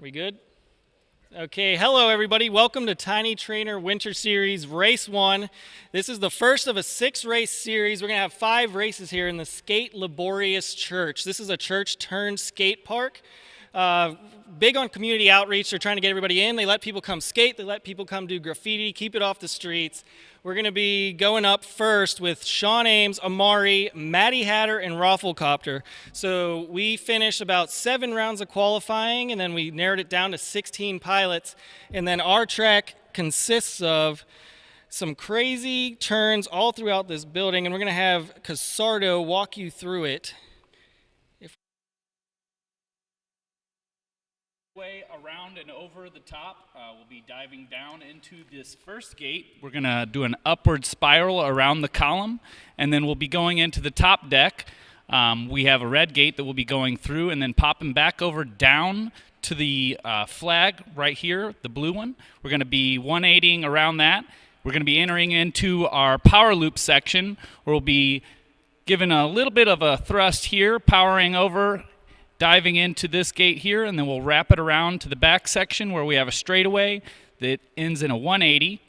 We good? Okay, hello everybody. Welcome to Tiny Trainer Winter Series Race 1. This is the first of a 6-race series. We're going to have 5 races here in the Sk8 Liborious Church. This is a church turned skate park. Big on community outreach. They're trying to get everybody in. They let people come skate. They let people come do graffiti, keep it off the streets. We're going to be going up first with Sean Ames, Amari, Maddie Hatter, and Rafflecopter. So we finished about 7 rounds of qualifying, and then we narrowed it down to 16 pilots. And then our track consists of some crazy turns all throughout this building, and we're going to have Casardo walk you through it. Way around and over the top, we'll be diving down into this first gate. We're going to do an upward spiral around the column, and then we'll be going into the top deck. We have a red gate that we'll be going through and then popping back over down to the flag right here, the blue one. We're going to be 180ing around that. We're going to be entering into our power loop section, where we'll be giving a little bit of a thrust here, powering over, diving into this gate here, and then we'll wrap it around to the back section where we have a straightaway that ends in a 180.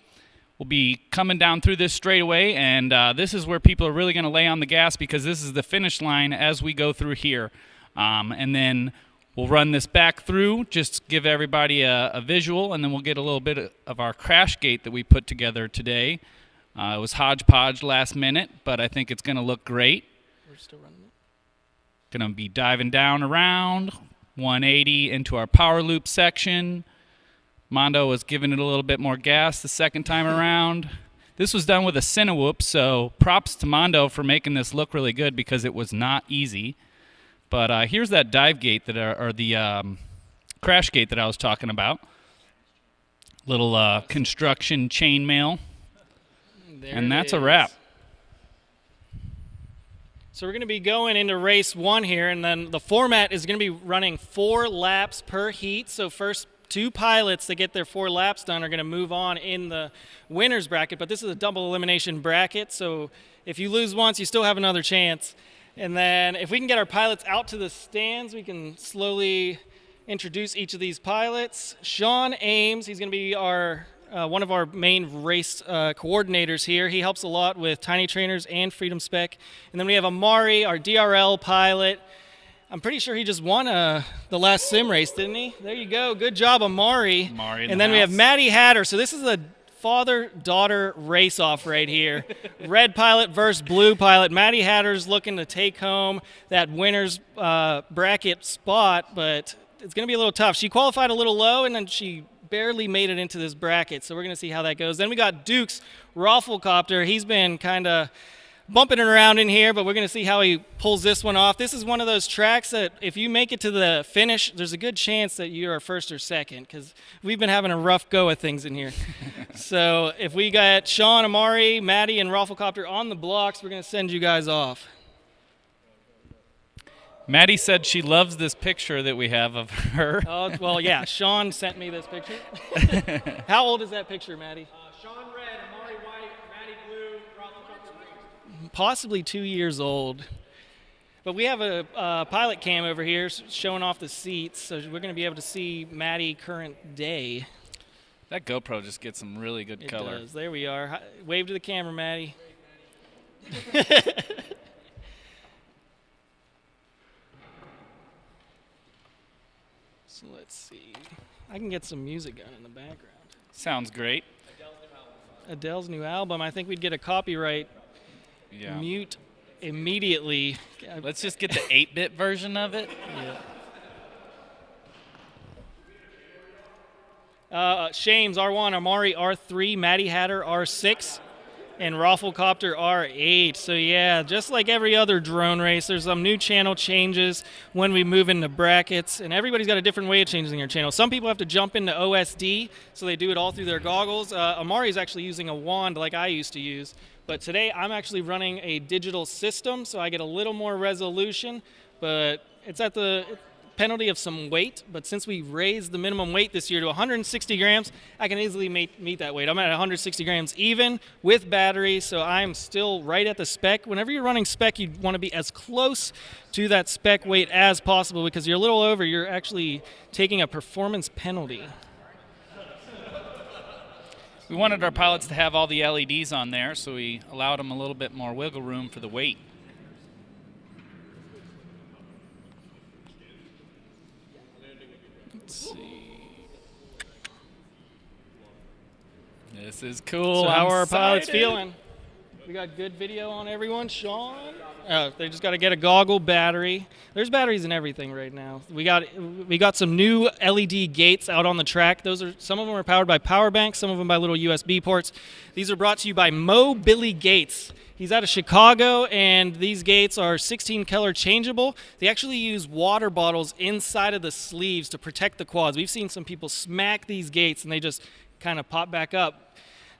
We'll be coming down through this straightaway, and this is where people are really going to lay on the gas, because this is the finish line as we go through here. And then we'll run this back through, just give everybody a visual, and then we'll get a little bit of our crash gate that we put together today. It was hodgepodge last minute, but I think it's going to look great. We're still running it. Going to be diving down around 180 into our power loop section. Mondo was giving it a little bit more gas the second time around. This was done with a Cinewhoop, so props to Mondo for making this look really good, because it was not easy. But here's that dive gate that or the crash gate that I was talking about. Little construction chainmail, and that's a wrap. So we're going to be going into race 1 here, and then the format is going to be running 4 laps per heat. So first 2 pilots that get their 4 laps done are going to move on in the winner's bracket, but this is a double elimination bracket, so if you lose once, you still have another chance. And then if we can get our pilots out to the stands, we can slowly introduce each of these pilots. Sean Ames, he's going to be our one of our main race coordinators here. He helps a lot with Tiny Trainers and Freedom Spec. And then we have Amari, our DRL pilot. I'm pretty sure he just won the last sim race, didn't he? There you go. Good job, Amari. And then we have Maddie Hatter. So this is a father-daughter race-off right here. Red pilot versus blue pilot. Maddie Hatter's looking to take home that winner's bracket spot, but it's going to be a little tough. She qualified a little low, and then she barely made it into this bracket, so we're going to see how that goes. Then we got Duke's Rafflecopter. He's been kind of bumping it around in here, but we're going to see how he pulls this one off. This is one of those tracks that if you make it to the finish, there's a good chance that you're first or second, because we've been having a rough go of things in here. So if we got Sean, Amari, Maddie, and Rafflecopter on the blocks, we're going to send you guys off. Maddie said she loves this picture that we have of her. Oh, well, yeah, Sean sent me this picture. How old is that picture, Maddie? Sean red, Amari white, Maddie blue, Rafflecopter green. Possibly 2 years old. But we have a pilot cam over here showing off the seats, so we're going to be able to see Maddie current day. That GoPro just gets some really good color. It does. There we are. Wave to the camera, Maddie. So let's see. I can get some music going in the background. Sounds great. Adele's new album. I think we'd get a copyright mute immediately. Let's just get the 8-bit version of it. Yeah. Shames R1, Amari R3, Maddie Hatter R6, and Rafflecopter R8. So yeah, just like every other drone race, there's some new channel changes when we move into brackets, and everybody's got a different way of changing their channel. Some people have to jump into OSD, so they do it all through their goggles. Amari's actually using a wand like I used to use, but today I'm actually running a digital system, so I get a little more resolution, but it's at the penalty of some weight, but since we raised the minimum weight this year to 160 grams, I can easily meet that weight. I'm at 160 grams even with battery, so I'm still right at the spec. Whenever you're running spec, you want to be as close to that spec weight as possible, because you're a little over, you're actually taking a performance penalty. We wanted our pilots to have all the LEDs on there, so we allowed them a little bit more wiggle room for the weight. Let's see. This is cool. So how I'm are our pilots excited. feeling? We got good video on everyone. Sean? They just got to get a goggle battery. There's batteries in everything right now. We got some new LED gates out on the track. Some of them are powered by power banks, some of them by little USB ports. These are brought to you by Mo Billy Gates. He's out of Chicago, and these gates are 16 color changeable. They actually use water bottles inside of the sleeves to protect the quads. We've seen some people smack these gates and they just kind of pop back up.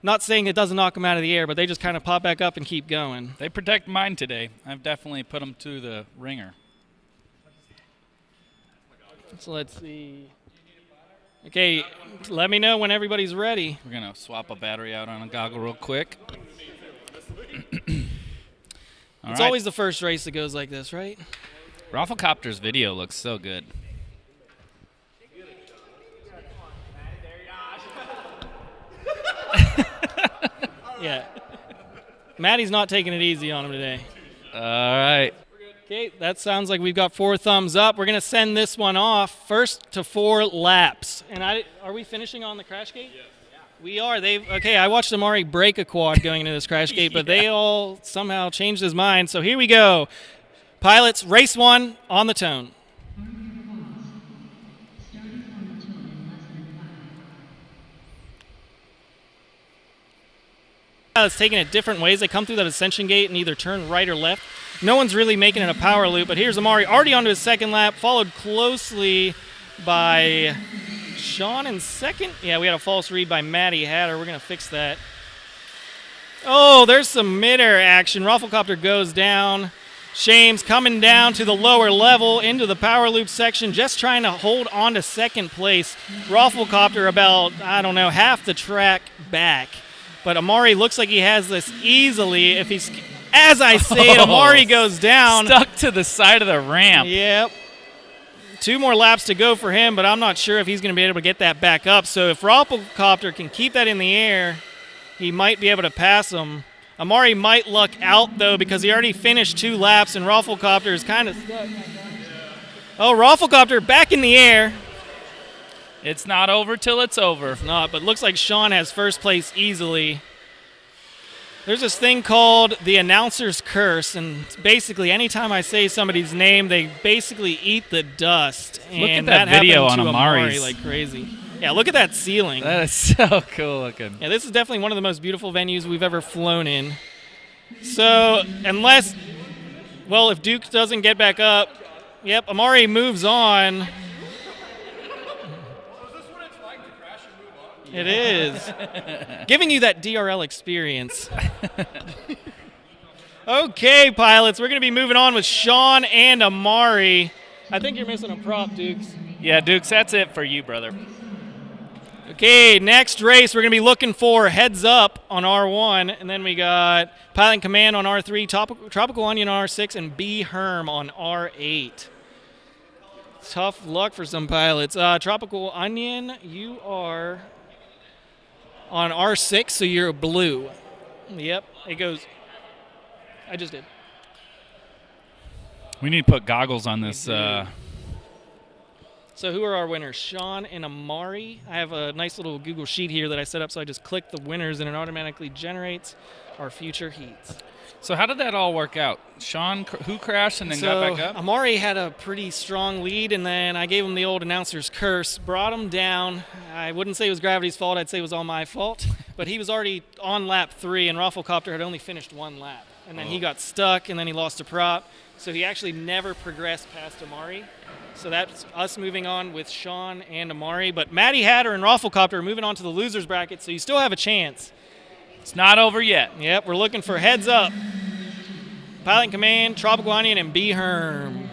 Not saying it doesn't knock them out of the air, but they just kind of pop back up and keep going. They protect mine today. I've definitely put them to the ringer. So let's see. Okay, let me know when everybody's ready. We're going to swap a battery out on a goggle real quick. It's always the first race that goes like this, right? Rafflecopter's video looks so good. Yeah. Maddie's not taking it easy on him today. All right. Okay, that sounds like we've got 4 thumbs up. We're going to send this one off first to 4 laps. And are we finishing on the crash gate? Yeah. We are. Okay, I watched Amari break a quad going into this crash gate, but they all somehow changed his mind. So here we go. Pilots, race 1 on the tone. It's taking it different ways. They come through that ascension gate and either turn right or left. No one's really making it a power loop, but here's Amari already onto his second lap, followed closely by Sean in second. Yeah, we had a false read by Maddie Hatter. We're going to fix that. Oh, there's some midair action. Rafflecopter goes down. Shames coming down to the lower level into the power loop section, just trying to hold on to second place. Rafflecopter about, I don't know, half the track back. But Amari looks like he has this easily. If he's, as I say it, Amari goes down. Stuck to the side of the ramp. Yep. 2 more laps to go for him, but I'm not sure if he's going to be able to get that back up. So if Rafflecopter can keep that in the air, he might be able to pass him. Amari might luck out, though, because he already finished 2 laps, and Rafflecopter is kind of stuck. Oh, Rafflecopter back in the air. It's not over till it's over. It's not, but looks like Sean has first place easily. There's this thing called the announcer's curse, and basically anytime I say somebody's name, they basically eat the dust. Look and at that video happened on to Amari's. Amari like crazy. Yeah, look at that ceiling. That is so cool looking. Yeah, this is definitely one of the most beautiful venues we've ever flown in. So, unless, well, if Duke doesn't get back up, yep, Amari moves on. It is. Giving you that DRL experience. Okay, pilots, we're going to be moving on with Sean and Amari. I think you're missing a prop, Dukes. Yeah, Dukes, that's it for you, brother. Okay, next race, we're going to be looking for Heads Up on R1, and then we got Pilot Command on R3, Tropical Onion on R6, and B Herm on R8. Tough luck for some pilots. Tropical Onion, you are on R6, so you're blue. Yep, it goes. I just did. We need to put goggles on this. So who are our winners? Sean and Amari. I have a nice little Google sheet here that I set up, so I just click the winners, and it automatically generates our future heats. So how did that all work out? Sean, who crashed and then got back up? Amari had a pretty strong lead, and then I gave him the old announcer's curse, brought him down. I wouldn't say it was gravity's fault. I'd say it was all my fault. But he was already on lap 3, and Rafflecopter had only finished 1 lap. And then he got stuck, and then he lost a prop. So he actually never progressed past Amari. So that's us moving on with Sean and Amari. But Maddie Hatter and Rafflecopter are moving on to the losers bracket, so you still have a chance. It's not over yet. Yep, we're looking for Heads Up. Pilot Command, Tropical Onion, and B Herm.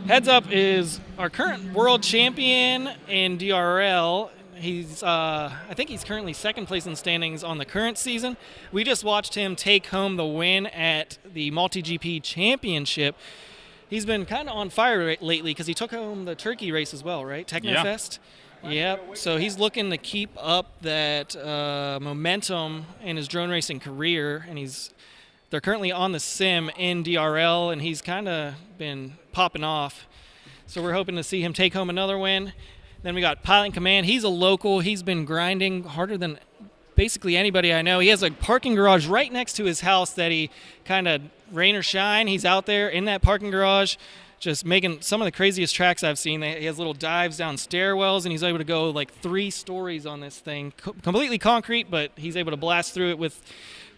Heads Up is our current world champion in DRL. He's, I think he's currently second place in the standings on the current season. We just watched him take home the win at the Multi-GP Championship. He's been kind of on fire lately because he took home the Turkey race as well, right? Technofest? Yeah. Yep. So he's looking to keep up that momentum in his drone racing career, and they're currently on the sim in DRL, and he's kind of been popping off. So we're hoping to see him take home another win. Then we got Pilot in Command. He's a local. He's been grinding harder than basically anybody I know. He has a parking garage right next to his house that he kind of rain or shine. He's out there in that parking garage just making some of the craziest tracks I've seen. He has little dives down stairwells, and he's able to go like 3 stories on this thing. Completely concrete, but he's able to blast through it with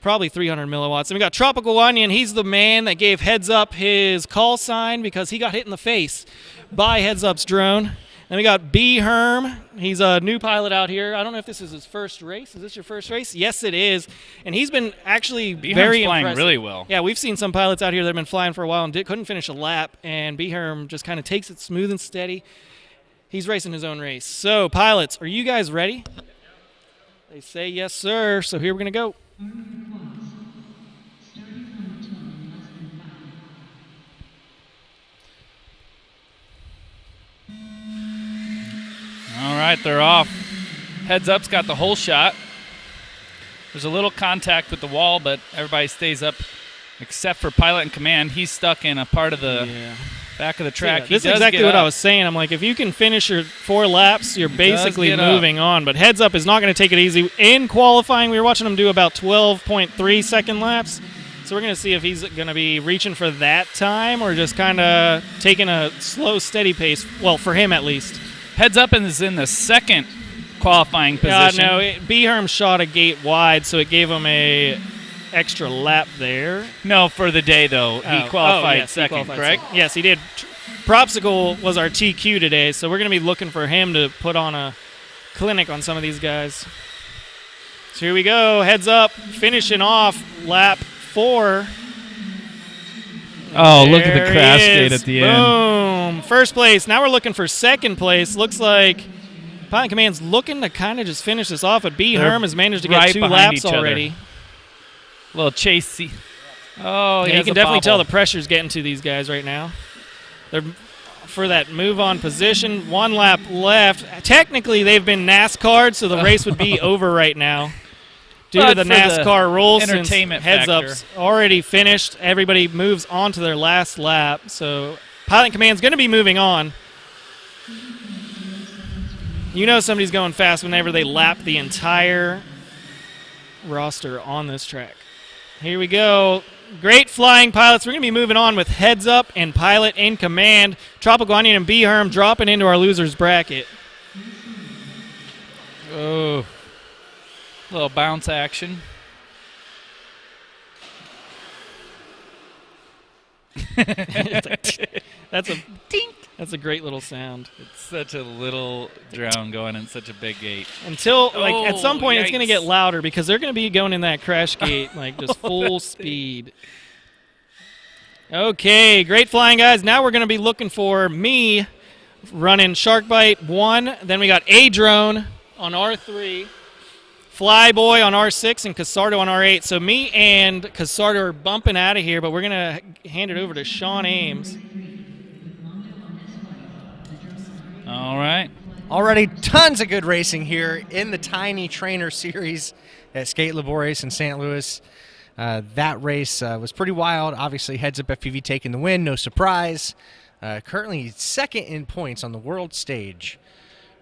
probably 300 milliwatts. And we got Tropical Onion. He's the man that gave Heads Up his call sign because he got hit in the face by Heads Up's drone. Then we got B Herm. He's a new pilot out here. I don't know if this is his first race. Is this your first race? Yes, it is. And he's been actually very flying impressive. Really well. Yeah, we've seen some pilots out here that have been flying for a while and couldn't finish a lap. And B Herm just kind of takes it smooth and steady. He's racing his own race. So, pilots, are you guys ready? They say yes, sir. So here we're going to go. All right, they're off. Heads Up's got the whole shot. There's a little contact with the wall, but everybody stays up except for Pilot in Command. He's stuck in a part of the back of the track. Yeah, this is exactly what I was saying. I'm like, if you can finish your 4 laps, you're basically moving on. But Heads Up is not going to take it easy. In qualifying, we were watching him do about 12.3 second laps. So we're going to see if he's going to be reaching for that time or just kind of taking a slow, steady pace. Well, for him at least. Heads Up is in the second qualifying position. No, B Herm shot a gate wide, so it gave him a extra lap there. No, for the day, though. He qualified yes, second, he qualified correct? Second. Yes, he did. Propsicle was our TQ today, so we're going to be looking for him to put on a clinic on some of these guys. So here we go. Heads Up, finishing off lap 4. Oh, look at the crash gate at the end. Boom. First place. Now we're looking for second place. Looks like Pilot Command's looking to kind of just finish this off, but B Herm has managed to get 2 laps already. A little chasey. Oh, yeah, you can definitely tell the pressure's getting to these guys right now. They're for that move on position. 1 lap left. Technically, they've been NASCAR'd, so the race would be over right now. Due to the NASCAR rules, since Heads Up's already finished, everybody moves on to their last lap. So Pilot Command's going to be moving on. You know somebody's going fast whenever they lap the entire roster on this track. Here we go. Great flying pilots. We're going to be moving on with Heads Up and Pilot in Command. Tropical Onion and B Herm dropping into our losers bracket. Oh. Little bounce action. That's a dink. That's a great little sound. It's such a little drone going in such a big gate. Until, at some point, it's going to get louder because they're going to be going in that crash gate, just full speed. Okay, great flying, guys. Now we're going to be looking for me running Shark Bite 1. Then we got A Drone on R3. Flyboy on R6 and Casardo on R8. So me and Casardo are bumping out of here, but we're going to hand it over to Sean Ames. All right. Already tons of good racing here in the Tiny Trainer Series at Sk8 Liborious in St. Louis. That race was pretty wild. Obviously, Heads Up FPV taking the win, no surprise. Currently second in points on the world stage,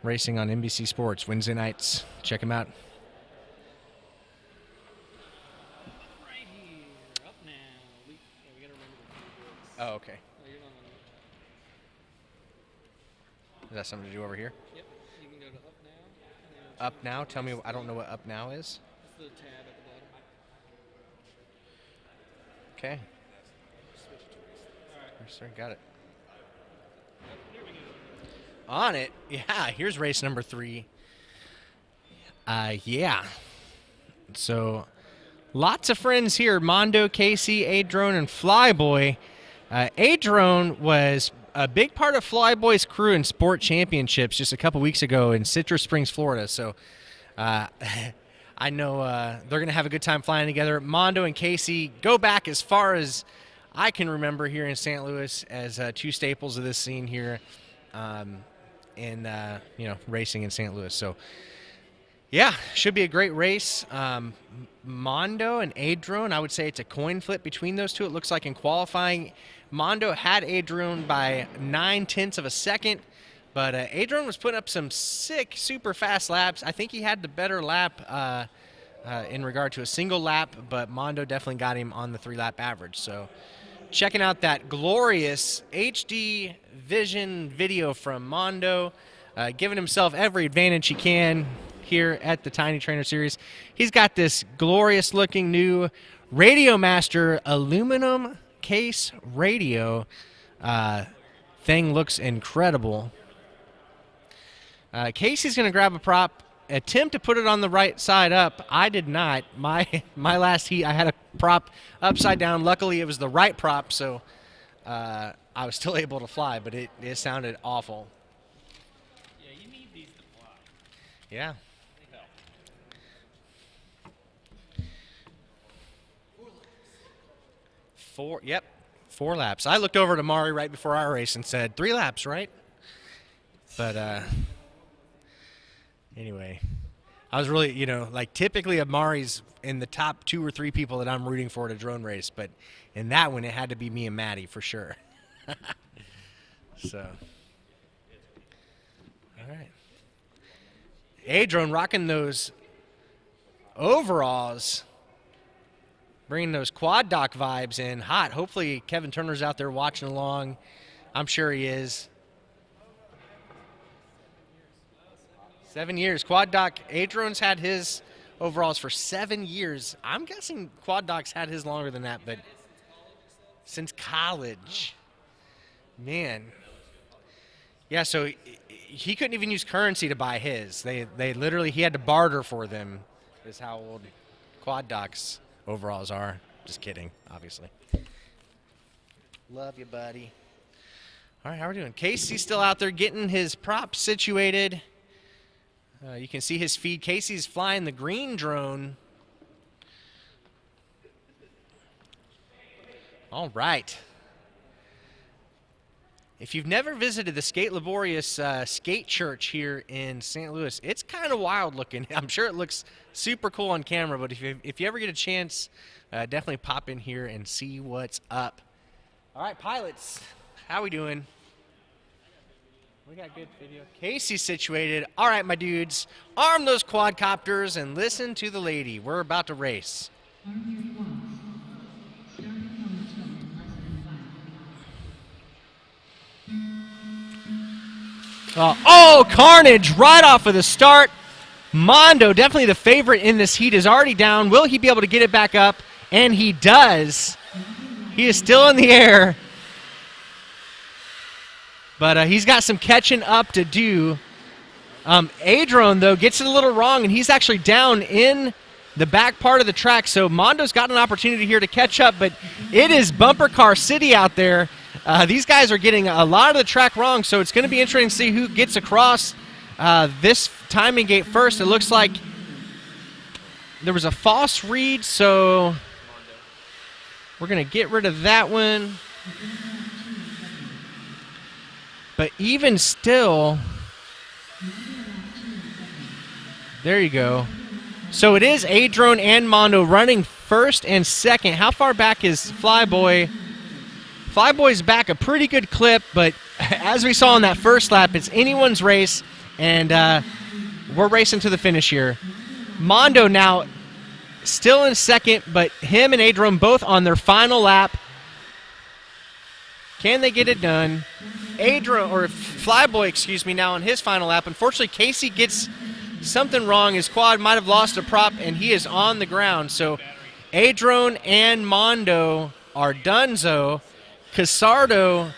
racing on NBC Sports Wednesday nights. Check him out. Oh, okay. Is that something to do over here? Yep. You can go to Up Now. Up Now? Tell me, I don't know what Up Now is. It's the tab at the bottom. Okay. Yes, sir, got it. On it. Yeah, here's race number 3. Yeah. So, lots of friends here. Mondo, Casey, A-Drone, and Flyboy. A-Drone was a big part of Flyboy's crew in sport championships just a couple weeks ago in Citrus Springs, Florida. So I know they're going to have a good time flying together. Mondo and Casey go back as far as I can remember here in St. Louis as two staples of this scene here in racing in St. Louis. So yeah, should be a great race. Mondo and Adrone, I would say it's a coin flip between those two. It looks like in qualifying, Mondo had Adrone by 0.9 of a second, but Adrone was putting up some sick, super fast laps. I think he had the better lap in regard to a single lap, but Mondo definitely got him on the 3-lap average. So checking out that glorious HD Vision video from Mondo, giving himself every advantage he can here at the Tiny Trainer Series. He's got this glorious looking new Radio Master aluminum case radio. Thing looks incredible. Casey's going to grab a prop, attempt to put it on the right side up. I did not. My last heat, I had a prop upside down. Luckily, it was the right prop, so I was still able to fly, but it sounded awful. Yeah, you need these to fly. Yeah. They help. 4 laps. I looked over to Mari right before our race and said 3 laps, right? But anyway, I was really, typically Amari's in the top 2 or 3 people that I'm rooting for at a drone race, but in that one it had to be me and Maddie for sure. So, all right. Adrone rocking those overalls, bringing those quad dock vibes in hot. Hopefully Kevin Turner's out there watching along. I'm sure he is. 7 years. Quad Doc, Adrone's had his overalls for 7 years. I'm guessing Quad Doc's had his longer than that, but since college. Man. Yeah, so he couldn't even use currency to buy his. They literally, he had to barter for them, is how old Quad Doc's overalls are. Just kidding, obviously. Love you, buddy. All right, how are we doing? Casey's still out there getting his props situated. You can see his feed. Casey's flying the green drone. All right. If you've never visited the Sk8 Liborious skate church here in St. Louis, it's kind of wild looking. I'm sure it looks super cool on camera, but if you ever get a chance, definitely pop in here and see what's up. All right, pilots, how we doing? We got good video. Casey's situated. All right, my dudes, arm those quadcopters and listen to the lady. We're about to race. Carnage right off of the start. Mondo, definitely the favorite in this heat, is already down. Will he be able to get it back up? And he does. He is still in the air. But he's got some catching up to do. Adrone, though, gets it a little wrong, and he's actually down in the back part of the track. So Mondo's got an opportunity here to catch up, but it is bumper car city out there. These guys are getting a lot of the track wrong, so it's going to be interesting to see who gets across this timing gate first. It looks like there was a false read, so we're going to get rid of that one. But even still, there you go. So it is Adrone and Mondo running first and second. How far back is Flyboy? Flyboy's back a pretty good clip, but as we saw in that first lap, it's anyone's race, and we're racing to the finish here. Mondo now still in second, but him and Adrone both on their final lap. Can they get it done? Flyboy, now on his final lap. Unfortunately, Casey gets something wrong. His quad might have lost a prop, and he is on the ground. So Adrone and Mondo are donezo. Casardo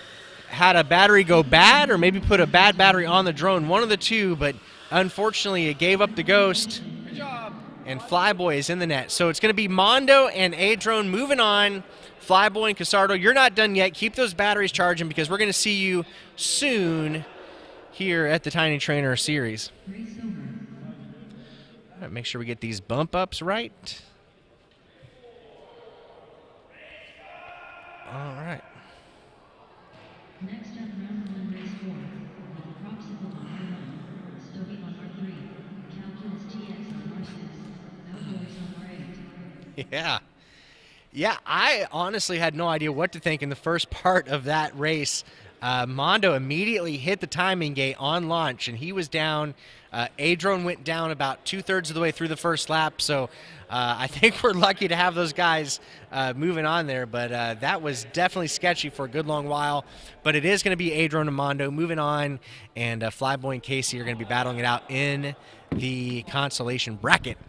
had a battery go bad, or maybe put a bad battery on the drone, one of the two, but unfortunately it gave up the ghost. Good job. And Flyboy is in the net. So it's going to be Mondo and Adrone moving on. Flyboy and Casardo, you're not done yet. Keep those batteries charging because we're going to see you soon here at the Tiny Trainer Series. All right, make sure we get these bump ups right. All right. Next up, round 1, race 4. With Propsicle on R1, Stogie on R3, Calculus TX on R6, Outdoors on R8. Yeah. Yeah, I honestly had no idea what to think in the first part of that race. Mondo immediately hit the timing gate on launch, and he was down. Adrone went down about 2/3 of the way through the first lap, so I think we're lucky to have those guys moving on there, but that was definitely sketchy for a good long while. But it is going to be Adrone and Mondo moving on, and Flyboy and Casey are going to be battling it out in the consolation bracket.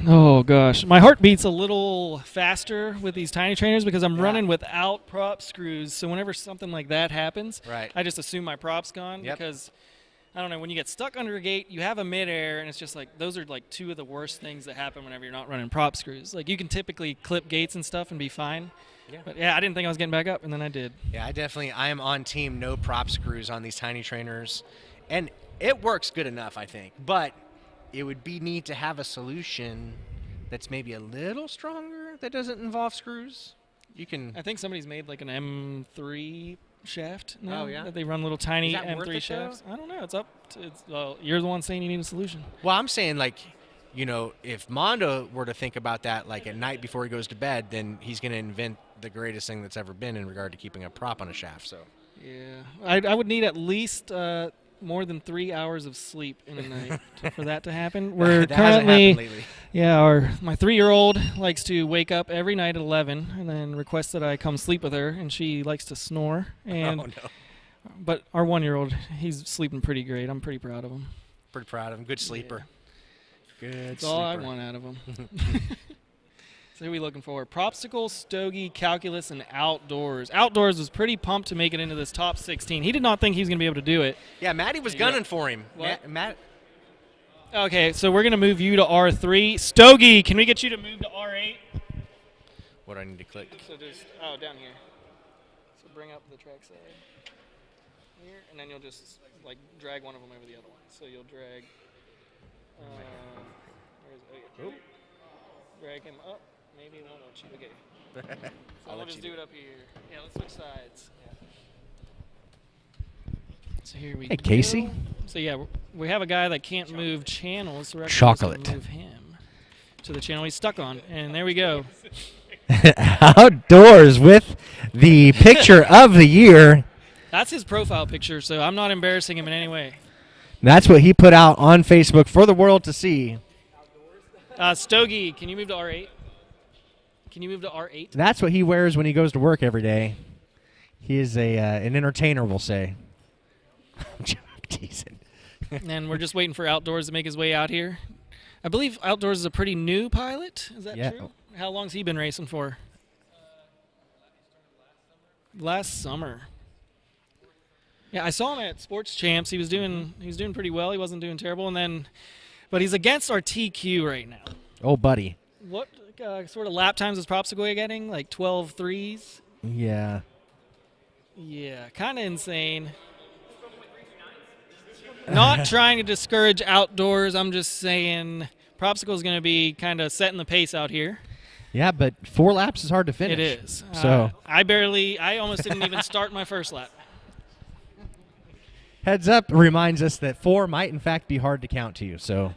Oh gosh, my heart beats a little faster with these tiny trainers because I'm running without prop screws. So whenever something like that happens, I just assume my prop's gone because I don't know, when you get stuck under a gate, you have a midair, and it's just like those are like two of the worst things that happen whenever you're not running prop screws. Like you can typically clip gates and stuff and be fine. But yeah, I didn't think I was getting back up, and then I did. Yeah, I am on team no prop screws on these tiny trainers, and it works good enough, I think. But it would be neat to have a solution that's maybe a little stronger that doesn't involve screws. You can. I think somebody's made like an M3 shaft now. Oh, yeah? That they run little tiny Is that worth M3 it, shafts. though? I don't know. It's up. Well, you're the one saying you need a solution. Well, I'm saying, like, you know, if Mondo were to think about that, like, at night before he goes to bed, then he's going to invent the greatest thing that's ever been in regard to keeping a prop on a shaft. So. Yeah, I would need at least more than 3 hours of sleep in a night for that to happen. We're that hasn't currently, happened lately. my 3-year-old likes to wake up every night at 11 and then requests that I come sleep with her, and she likes to snore. And Oh, no. but our 1-year-old, he's sleeping pretty great. I'm pretty proud of him. Pretty proud of him. Good sleeper. Good That's sleeper. all I want out of him. So who are we looking for? Propsicle, Stogie, Calculus, and Outdoors. Outdoors was pretty pumped to make it into this top 16. He did not think he was going to be able to do it. Yeah, Matty was gunning for him. What? Matt. Okay, so we're going to move you to R3. Stogie, can we get you to move to R8? What do I need to click? So just, down here. So bring up the track side here, and then you'll just, like, drag one of them over the other one. So you'll drag, where is it? Drag him up. Maybe it won't let you. Okay. So we'll just do it up here. Yeah, let's switch sides. So here we go. Hey, Casey. So yeah, we have a guy that can't move channels. So we're actually just gonna Chocolate. move him to the channel he's stuck on. And there we go. Outdoors with the picture of the year. That's his profile picture, so I'm not embarrassing him in any way. That's what he put out on Facebook for the world to see. Stogie, can you move to R8? Can you move to R8? That's what he wears when he goes to work every day. He is an entertainer, we'll say. I'm teasing. And we're just waiting for Outdoors to make his way out here. I believe Outdoors is a pretty new pilot. Is that true? How long's he been racing for? Last summer. Yeah, I saw him at Sports Champs. He was doing pretty well. He wasn't doing terrible, but he's against our TQ right now. Oh, buddy. What sort of lap times is Propsicle getting? Like 12 threes? Yeah. Yeah, kind of insane. Not trying to discourage Outdoors. I'm just saying Propsicle is going to be kind of setting the pace out here. Yeah, but 4 laps is hard to finish. It is. So I almost didn't even start my first lap. heads up reminds us that 4 might in fact be hard to count to you. So,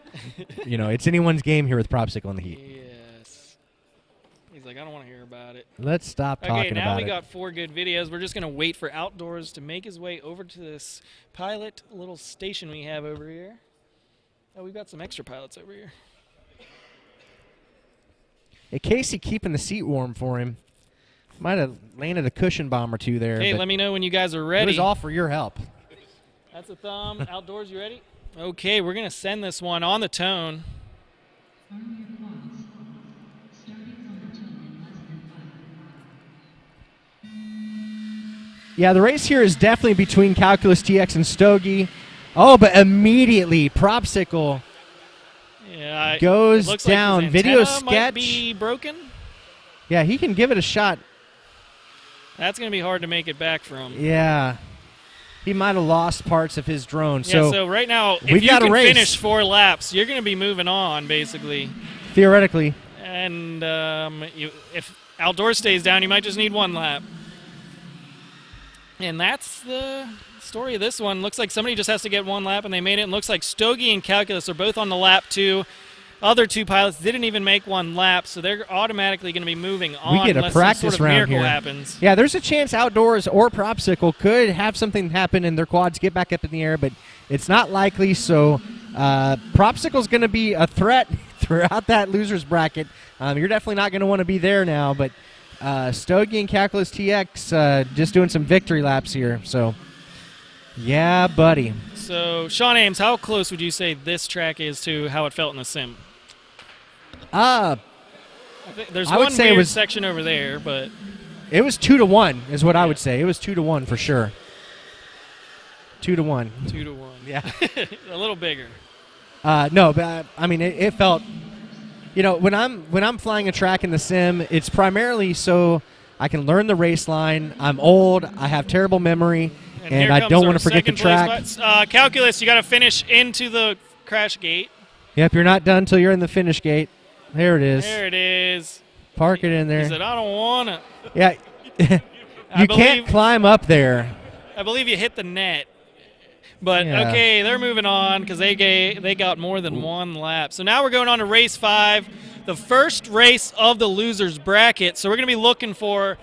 it's anyone's game here with Propsicle in the heat. Yes. He's like, I don't want to hear about it. Let's stop talking Okay, now about we it. got 4 good videos. We're just going to wait for Outdoors to make his way over to this pilot little station we have over here. Oh, we've got some extra pilots over here. Hey, Casey keeping the seat warm for him. Might have landed a cushion bomb or two there. Hey, but let me know when you guys are it ready. was all for your help. That's a thumb. Outdoors, you ready? Okay, we're going to send this one on the tone. Arm your quads. Starting on the tone in less than 5. Yeah, the race here is definitely between Calculus TX and Stogie. Oh, but immediately Propsicle Yeah, goes it looks down. Like his Video antenna might sketch. be broken. Yeah, he can give it a shot. That's going to be hard to make it back from. Yeah. He might have lost parts of his drone. Yeah, so right now, if you got a can race. finish 4 laps, you're going to be moving on, basically. Theoretically. And if outdoor stays down, you might just need 1 lap. And that's the story of this one. Looks like somebody just has to get 1 lap, and they made it. And looks like Stogie and Calculus are both on the lap 2. Other 2 pilots didn't even make 1 lap, so they're automatically going to be moving on. We get a unless practice some sort of round miracle here. happens. Yeah, there's a chance Outdoors or Propsicle could have something happen and their quads get back up in the air, but it's not likely. So Propsicle's going to be a threat throughout that losers bracket. You're definitely not going to want to be there now, but Stogie and Calculus TX just doing some victory laps here. So, yeah, buddy. So, Sean Ames, how close would you say this track is to how it felt in the sim? I think there's I would one say it weird was- section over there, but It was 2-1 is what I would say. It was 2-1 for sure. 2-1. 2-1. Yeah. A little bigger. No, but I mean, it felt. You know, when I'm flying a track in the sim, it's primarily so I can learn the race line. I'm old. I have terrible memory, and here I comes don't our want to forget the second place track. spot. Calculus, you got to finish into the crash gate. Yep, you're not done till you're in the finish gate. There it is. There it is. Park it in He there. said, "I don't want to." Yeah. I You believe- can't climb up there. I believe you hit the net. But, Yeah. okay, they're moving on because they got more than 1 lap. So now we're going on to race 5, the first race of the losers bracket. So we're going to be looking for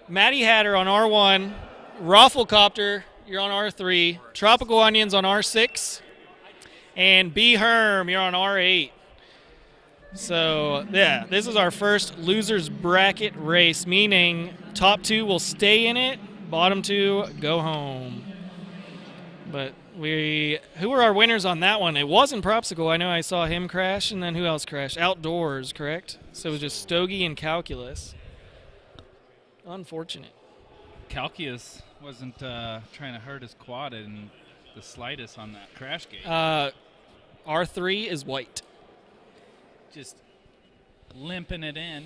Matty Hatter on R1, Rafflecopter, you're on R3, Tropical Onions on R6, and B. Herm, you're on R8. So, yeah, this is our first losers bracket race, meaning top 2 will stay in it, bottom 2 go home. But who were our winners on that one? It wasn't Propsicle. I know I saw him crash, and then who else crashed? Outdoors, correct? So it was just Stogie and Calculus. Unfortunate. Calculus wasn't trying to hurt his quad in the slightest on that crash gate. R3 is white. Just limping it in.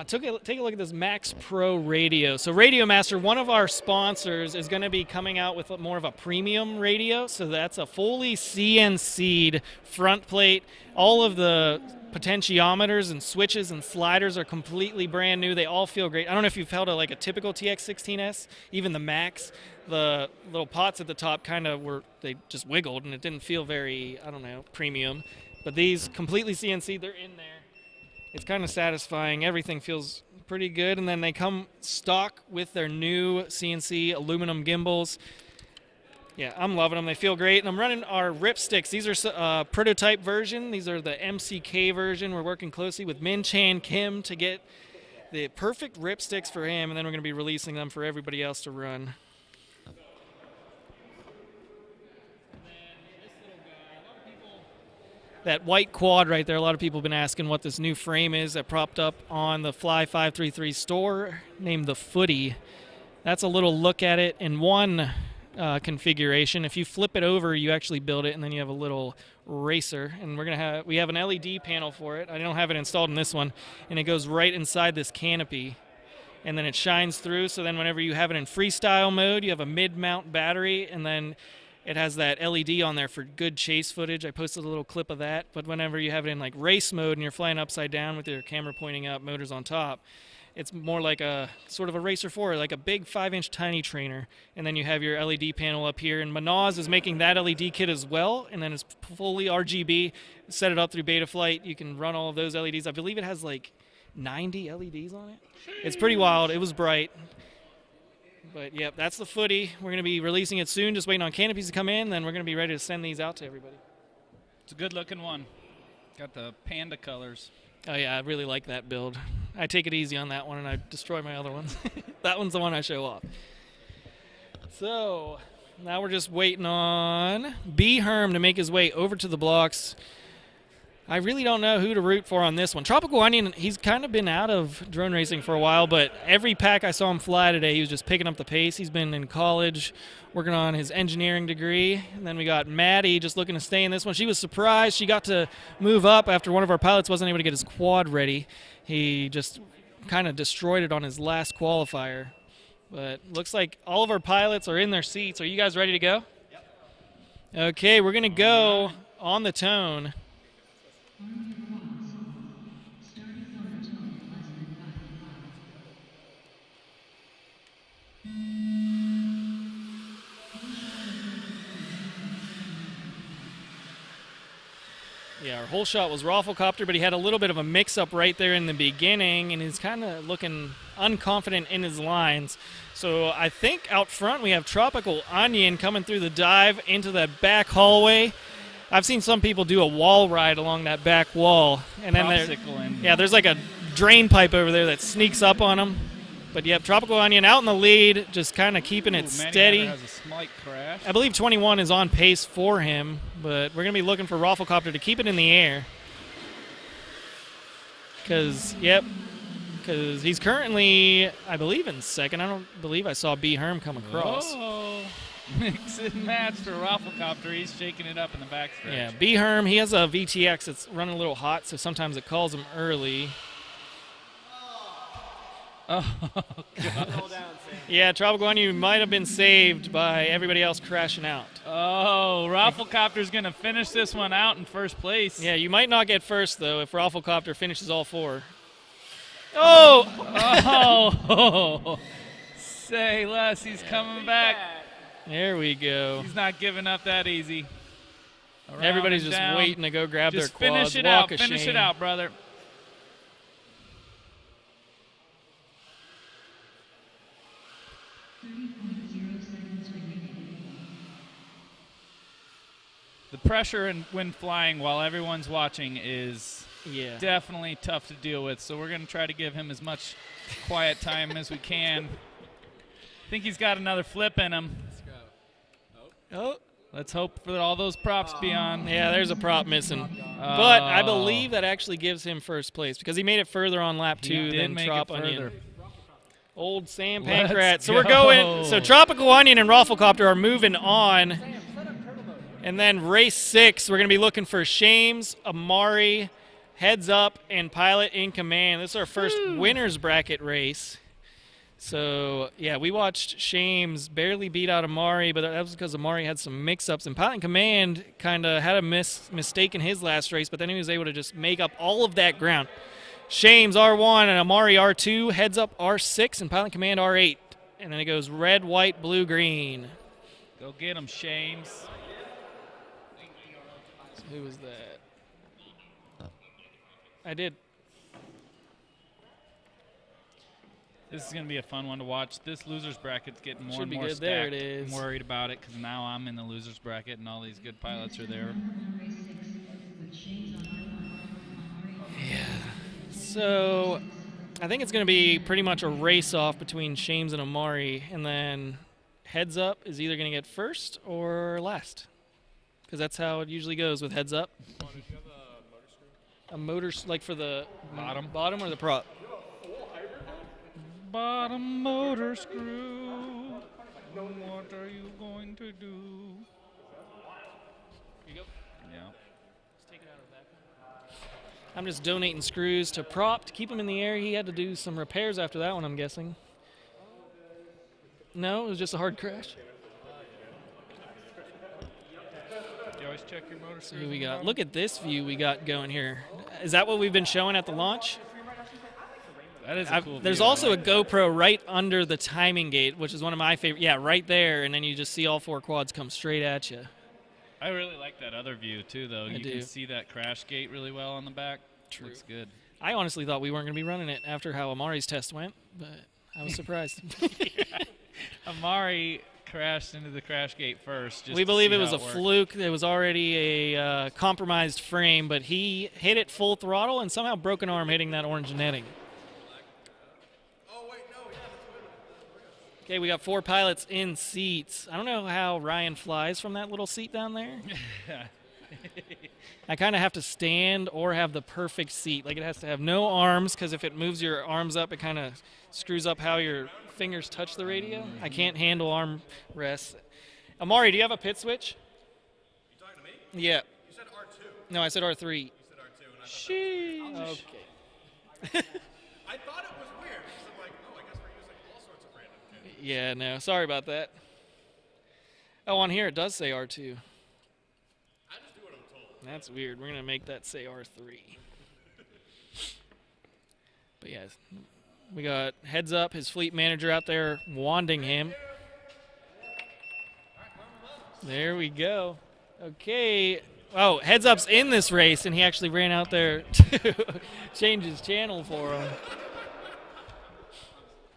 Take a look at this Max Pro radio. So Radio Master, one of our sponsors, is going to be coming out with more of a premium radio. So that's a fully CNC'd front plate. All of the potentiometers and switches and sliders are completely brand new. They all feel great. I don't know if you've held a typical TX16S, even the Max. The little pots at the top they just wiggled and it didn't feel very, premium. But these completely CNC, they're in there. It's kind of satisfying. Everything feels pretty good. And then they come stock with their new CNC aluminum gimbals. Yeah, I'm loving them. They feel great. And I'm running our rip sticks. These are prototype version. These are the MCK version. We're working closely with Min Chan Kim to get the perfect rip sticks for him. And then we're going to be releasing them for everybody else to run. That white quad right there, a lot of people have been asking what this new frame is that propped up on the Five33 store named the Footy. That's a little look at it in one configuration. If you flip it over, you actually build it, and then you have a little racer. And we have an LED panel for it. I don't have it installed in this one, and it goes right inside this canopy. And then it shines through, so then whenever you have it in freestyle mode, you have a mid-mount battery, and then it has that LED on there for good chase footage. I posted a little clip of that. But whenever you have it in race mode and you're flying upside down with your camera pointing up, motors on top, it's more like a sort of a Racer 4, like a big 5-inch tiny trainer. And then you have your LED panel up here. And Manaz is making that LED kit as well. And then it's fully RGB. Set it up through Betaflight. You can run all of those LEDs. I believe it has 90 LEDs on it. It's pretty wild. It was bright. But, yep, that's the Footy. We're going to be releasing it soon, just waiting on canopies to come in. Then we're going to be ready to send these out to everybody. It's a good-looking one. Got the panda colors. Oh, yeah, I really like that build. I take it easy on that one, and I destroy my other ones. That one's the one I show off. So, now we're just waiting on B. Herm to make his way over to the blocks. I really don't know who to root for on this one. Tropical Onion, he's kind of been out of drone racing for a while, but every pack I saw him fly today, he was just picking up the pace. He's been in college working on his engineering degree. And then we got Maddie just looking to stay in this one. She was surprised. She got to move up after one of our pilots wasn't able to get his quad ready. He just kind of destroyed it on his last qualifier. But looks like all of our pilots are in their seats. Are you guys ready to go? Yep. Okay, we're going to go on the tone. Yeah, our whole shot was Rafflecopter, but he had a little bit of a mix-up right there in the beginning, and he's kind of looking unconfident in his lines. So I think out front we have Tropical Onion coming through the dive into that back hallway. I've seen some people do a wall ride along that back wall. And then there's like a drain pipe over there that sneaks up on him. But you have Tropical Onion out in the lead, just kind of keeping it steady. Has a slight crash. I believe 21 is on pace for him, but we're going to be looking for Rafflecopter to keep it in the air. Because he's currently, I believe, in second. I don't believe I saw B. Herm come across. Oh, mix and match for Rafflecopter. He's shaking it up in the backstretch. Yeah, B. Herm, he has a VTX that's running a little hot, so sometimes it calls him early. Oh, God. Yeah, Tropical Onion might have been saved by everybody else crashing out. Oh, Rafflecopter's going to finish this one out in first place. Yeah, you might not get first, though, if Rafflecopter finishes all four. Oh! Oh! Say less. He's coming back. There we go. He's not giving up that easy. Around Everybody's and just down. waiting to go grab Just their quads. finish it Walk out. of Finish shame. it out, brother. The pressure when flying while everyone's watching is definitely tough to deal with, so we're going to try to give him as much quiet time as we can. I think he's got another flip in him. Let's go. Oh. Let's hope for all those props be on. Yeah, there's a prop missing. But I believe that actually gives him first place because he made it further on lap 2 than Trop Onion. Old Sam Pancrat. So we're going. So Tropical Onion and Rafflecopter are moving on. And then race 6, we're going to be looking for Shames, Amari, Heads Up, and Pilot in Command. This is our first winner's bracket race. So, yeah, we watched Shames barely beat out Amari, but that was because Amari had some mix-ups. And Pilot in Command kind of had a mistake in his last race, but then he was able to just make up all of that ground. Shames R1 and Amari R2, Heads Up R6, and Pilot in Command R8. And then it goes red, white, blue, green. Go get him, Shames. So who was that? I did. This is going to be a fun one to watch. This loser's bracket's getting more and more good. stacked. There it is. I'm worried about it because now I'm in the loser's bracket and all these good pilots are there. Yeah. So I think it's going to be pretty much a race-off between Shames and Amari, and then Heads Up is either going to get first or last, because that's how it usually goes with Heads Up. A motor, like for the bottom or the prop? Bottom motor screw. What are you going to do? Here you go. Yeah. Let's take it out of the back. I'm just donating screws to prop to keep him in the air. He had to do some repairs after that one, I'm guessing. No, it was just a hard crash. You always check your motor screws. Who we got? Look at this view we got going here. Is that what we've been showing at the launch? That is a cool There's view. also a GoPro right under the timing gate, which is one of my favorite. Yeah, right there, and then you just see all 4 quads come straight at you. I really like that other view too, though. You do. can see that crash gate really well on the back. True. Looks good. I honestly thought we weren't going to be running it after how Amari's test went, but I was surprised. Amari crashed into the crash gate first. Just We to believe see it was how a worked. fluke. It was already a compromised frame, but he hit it full throttle and somehow broke an arm hitting that orange netting. Okay, we got 4 pilots in seats. I don't know how Ryan flies from that little seat down there. I kind of have to stand or have the perfect seat. Like, it has to have no arms, because if it moves your arms up, it kind of screws up how your fingers touch the radio. I can't handle arm rests. Amari, do you have a pit switch? You talking to me? Yeah. You said R2. No, I said R3. You said R2, and I thought Sheesh. Okay. I thought it was weird because I'm like, oh, I guess we're using all sorts of random kids. Yeah, no, sorry about that. Oh, on here it does say R2. I just do what I'm told. That's weird. We're going to make that say R3. But yeah, we got heads up, his fleet manager out there wanding him. There we go. Okay. Oh, heads up's in this race, and he actually ran out there to change his channel for him.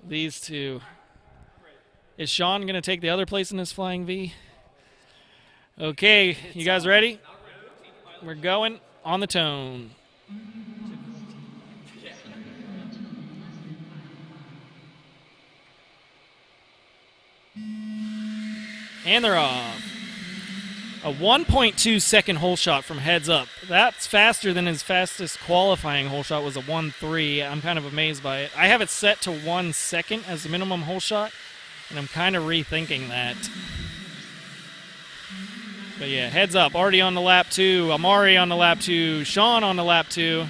These two. Is Sean going to take the other place in this flying V? Okay, you guys ready? We're going on the tone. And they're off. A 1.2 second hole shot from heads up. That's faster than his fastest qualifying hole shot was a 1.3. I'm kind of amazed by it. I have it set to 1 second as the minimum hole shot, and I'm kind of rethinking that. But yeah, heads up. Already on the lap 2. Amari on the lap 2. Sean on the lap 2.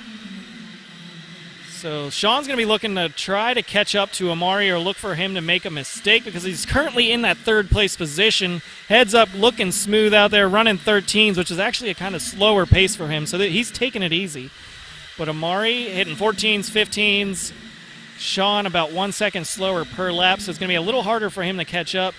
So Sean's going to be looking to try to catch up to Amari or look for him to make a mistake because he's currently in that third place position. Heads up, looking smooth out there, running 13s, which is actually a kind of slower pace for him. So that he's taking it easy. But Amari hitting 14s, 15s. Sean about 1 second slower per lap, so it's going to be a little harder for him to catch up.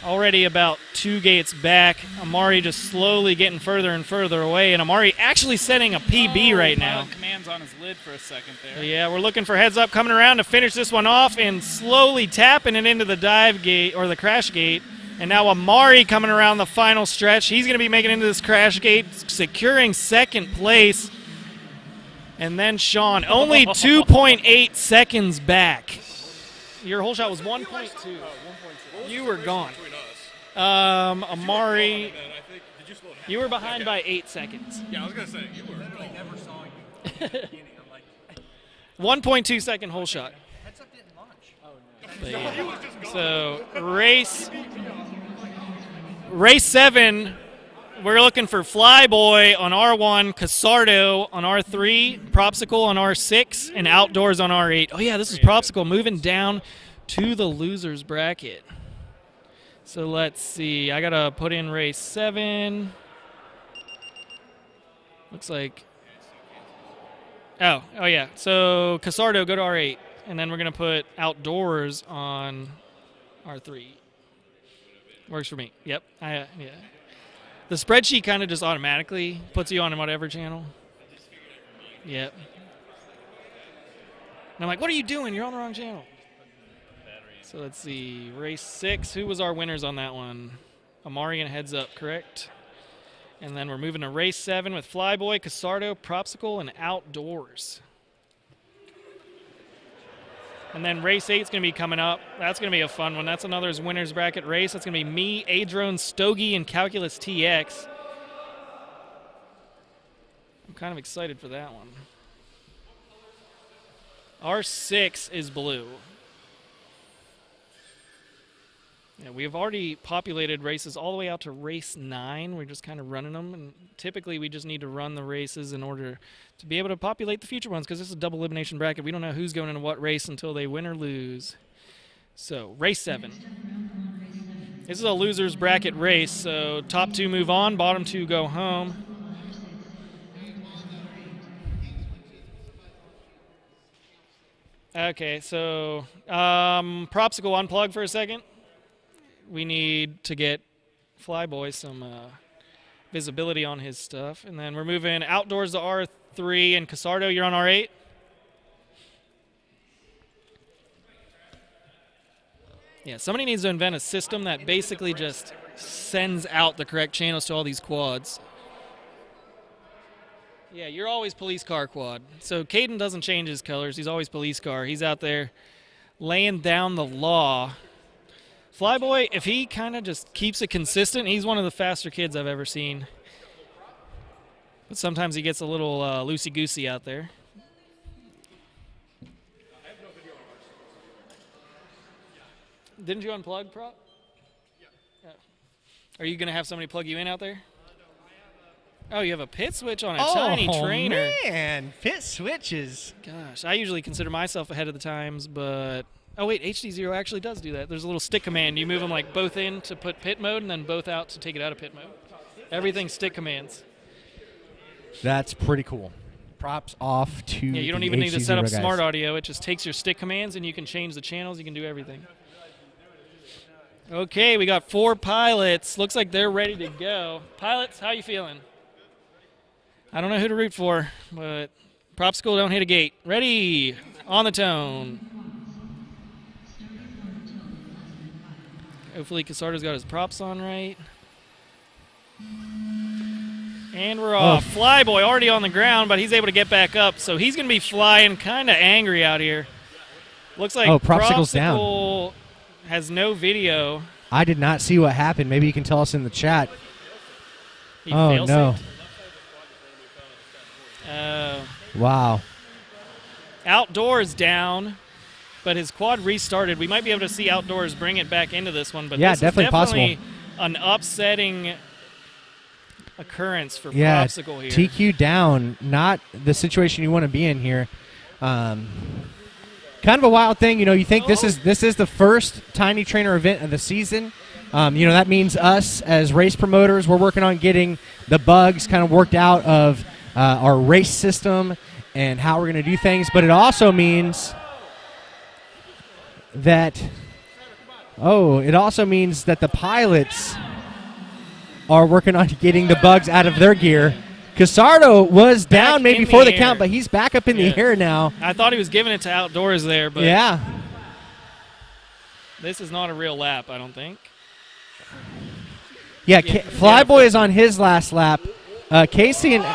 Already about 2 gates back. Amari just slowly getting further and further away, and Amari actually setting a PB right now. Commands on his lid for a second there. Yeah, we're looking for heads up coming around to finish this one off and slowly tapping it into the dive gate or the crash gate. And now Amari coming around the final stretch. He's going to be making into this crash gate, securing second place. And then Sean, only 2.8 seconds back. Your whole shot was 1.2. You were gone. Amari, you were behind by 8 seconds. Yeah, I was gonna say you were. I never saw you. At the beginning. I'm like, 1.2 second hole shot. heads up didn't launch. But yeah. So race 7, we're looking for Flyboy on R1, Casardo on R3, Propsicle on R6, and Outdoors on R8. Oh yeah, this is Propsicle moving down to the losers bracket. So let's see. I gotta put in race 7. Looks like. Oh yeah. So Casardo, go to R8, and then we're gonna put Outdoors on R3. Works for me. Yep. Yeah. The spreadsheet kind of just automatically puts you on whatever channel. Yep. And I'm like, what are you doing? You're on the wrong channel. So let's see. Race 6. Who was our winners on that one? Amari and Heads Up, correct? And then we're moving to race 7 with Flyboy, Casardo, Propsicle, and Outdoors. And then race 8 is going to be coming up. That's going to be a fun one. That's another winners bracket race. That's going to be me, Adrone, Stogie, and Calculus TX. I'm kind of excited for that one. R6 is blue. Yeah, we have already populated races all the way out to race 9. We're just kind of running them, and typically we just need to run the races in order to be able to populate the future ones because this is a double elimination bracket. We don't know who's going into what race until they win or lose. So, race 7. This is a losers bracket race, so top 2 move on, bottom 2 go home. Okay, so Propsicle unplug for a second. We need to get Flyboy some visibility on his stuff. And then we're moving Outdoors to R3, and Casardo, you're on R8. Yeah, somebody needs to invent a system that basically just sends out the correct channels to all these quads. Yeah, you're always police car quad. So Caden doesn't change his colors. He's always police car. He's out there laying down the law. Flyboy, if he kind of just keeps it consistent, he's one of the faster kids I've ever seen. But sometimes he gets a little loosey-goosey out there. Didn't you unplug, Prop? Yeah. Are you going to have somebody plug you in out there? Oh, you have a pit switch on a tiny trainer. Man, pit switches. Gosh, I usually consider myself ahead of the times, but oh wait, HD0 actually does do that. There's a little stick command. You move them like both in to put pit mode, and then both out to take it out of pit mode. Everything's stick commands. That's pretty cool. Props off to Yeah, you don't the even need to set up HD0 guys. smart audio. It just takes your stick commands, and you can change the channels. You can do everything. Okay, we got 4 pilots. Looks like they're ready to go. Pilots, how you feeling? I don't know who to root for, but Propsicle, don't hit a gate. Ready, on the tone. Hopefully Casardo's got his props on right. And we're off. Flyboy already on the ground, but he's able to get back up, so he's going to be flying kind of angry out here. Looks like Propsicle's down. Propsicle has no video. I did not see what happened. Maybe you can tell us in the chat. He Oh, fail no. safed. Wow. Outdoors down, but his quad restarted. We might be able to see Outdoors bring it back into this one, but Yeah, this definitely is definitely an upsetting occurrence for Propsicle here. TQ down, not the situation you want to be in here. Kind of a wild thing, you know. You think this is the first Tiny Trainer event of the season. You know, that means us as race promoters, we're working on getting the bugs kind of worked out of our race system and how we're going to do things. But it also means that the pilots are working on getting the bugs out of their gear. Casardo was down maybe in before the the count, air. but he's back up in the air now. I thought he was giving it to Outdoors there, but Yeah. this is not a real lap, I don't think. Yeah, Yeah. Flyboy is on his last lap. Casey and...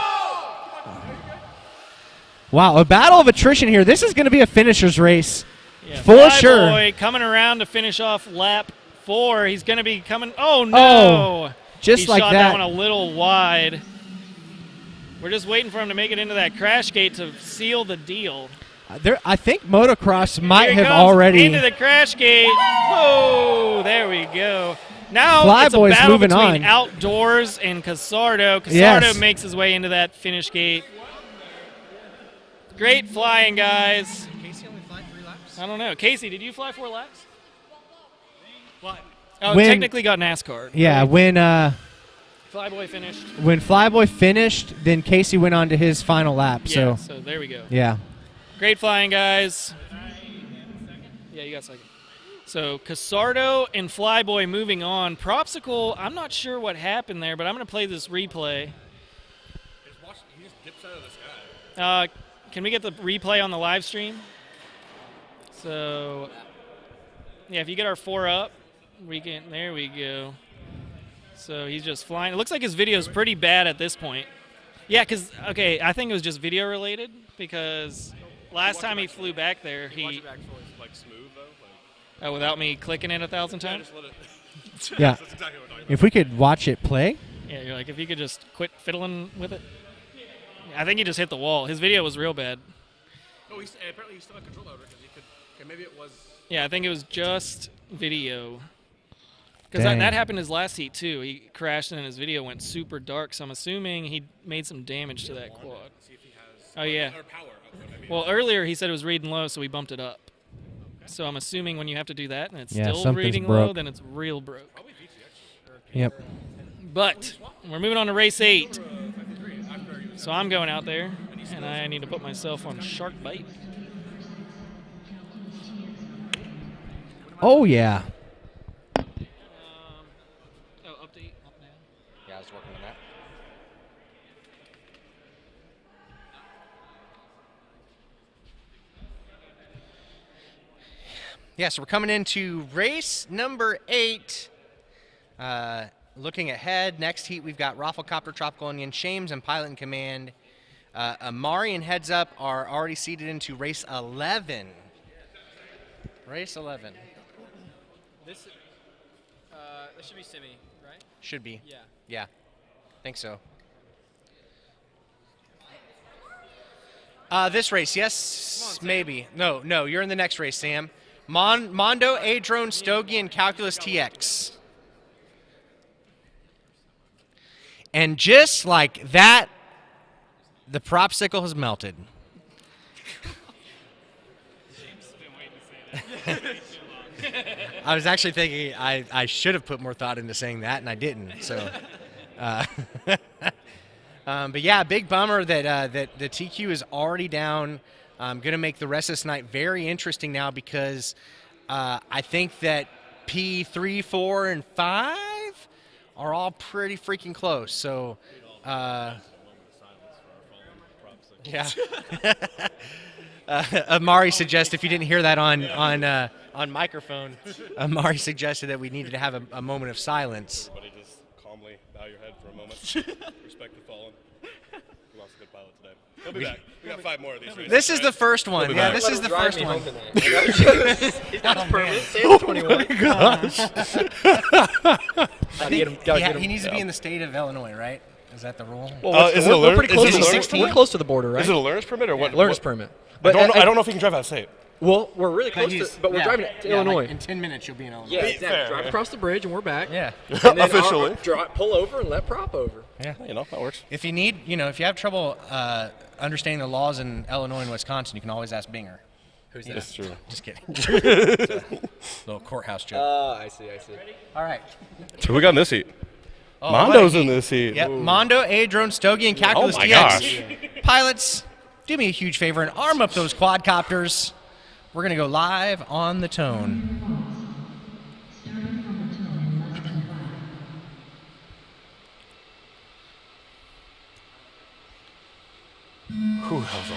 Wow, a battle of attrition here. This is going to be a finisher's race. Yeah, For Flyboy sure. coming around to finish off lap 4. He's going to be coming. Oh, no. Just he like shot that. one a little wide. We're just waiting for him to make it into that crash gate to seal the deal. I think motocross might Here he have comes already... into the crash gate. Whoa, there we go. Now it's a Flyboy's battle moving between on. Outdoors and Casardo. Casardo Yes. makes his way into that finish gate. Great flying, guys. Casey only flied 3 laps? I don't know. Casey, did you fly 4 laps? What? Oh, When- technically got NASCAR. Yeah, when Flyboy finished. Flyboy finished, then Casey went on to his final lap. Yeah, So, so there we go. yeah. Great flying, guys. Yeah, you got second. So Casardo and Flyboy moving on. Propsicle, I'm not sure what happened there, but I'm going to play this replay. He just dips out of the sky. Can we get the replay on the live stream? So, yeah, if you get our 4 up, we can. There we go. So he's just flying. It looks like his video is pretty bad at this point. Yeah, because, okay, I think it was just video related because last time he flew back there, Watch he, it back for like smooth though. Like, without me clicking it 1,000 times. just let it. Yeah. That's exactly what I'm talking If we could watch it play. Yeah, you're like, if you could just quit fiddling with it. I think he just hit the wall. His video was real bad. about. Oh, apparently he still had control over it because he could. Okay, maybe it was. Yeah, I think it was just video. Because Dang. that happened his last heat, too. He crashed and his video went super dark, so I'm assuming he made some damage to that quad. See if he has. Oh, yeah. Or power output. I mean. Well, earlier he said it was reading low, so we bumped it up. So I'm assuming when you have to do that and it's Yeah, still something's reading low, broke. then it's real broke. Probably VTX. Or Yep. But we're moving on to race 8. So I'm going out there, and I need to put myself on shark bite. Oh, yeah. Oh, update, up now. Yeah, I was working on that. Yeah, so we're coming into race number 8. Looking ahead, next heat we've got Rafflecopter, Tropical Onion, Shames, and Pilot in Command. Amari and Heads Up are already seeded into race 11. Race 11. This should be Simi, right? Should be. Yeah. Yeah, think so. This race, yes, maybe. No, you're in the next race, Sam. Mondo, A-Drone, Stogie, and Calculus TX. And just like that, the propsicle has melted. I was actually thinking I should have put more thought into saying that, and I didn't. So, but yeah, big bummer that the TQ is already down. Going to make the rest of this night very interesting now because I think that P3, 4, and 5 are all pretty freaking close. So, yeah. Amari suggests if you didn't hear that on microphone, Amari suggested that we needed to have a moment of silence. Everybody just calmly bow your head for a moment. Respect the fallen. We lost a good pilot today. He'll be back. We got 5 more of these races. This is right? the first one. be Yeah, back. this is the first one. He's got his permit. Say 21. He needs to be in the state of Illinois, right? Is that the rule? Is it a We're pretty is close. it To a the, 16? we're close to the border, right? Is it a learner's permit or what? Learner's what- permit. I But don't know if you can drive out of state. Well, we're really close to, but we're driving to Illinois. in 10 minutes, you'll be in Illinois. Yeah, exactly. Fair, Drive yeah. across the bridge and we're back. Yeah. And then Officially. pull over and let prop over. You know, that works. If you need, if you have trouble understanding the laws in Illinois and Wisconsin, you can always ask Binger. Who's that? That's true. Just kidding. Little courthouse joke. I see. All right. Who we got in this heat? Oh, Mondo's what a in this heat. Yep. Ooh. Mondo, A-Drone, Stogie, and Calculus Oh my DX. gosh. Pilots, do me a huge favor and arm up those quadcopters. We're going to go live on the tone. Starting from the tone in less than 5.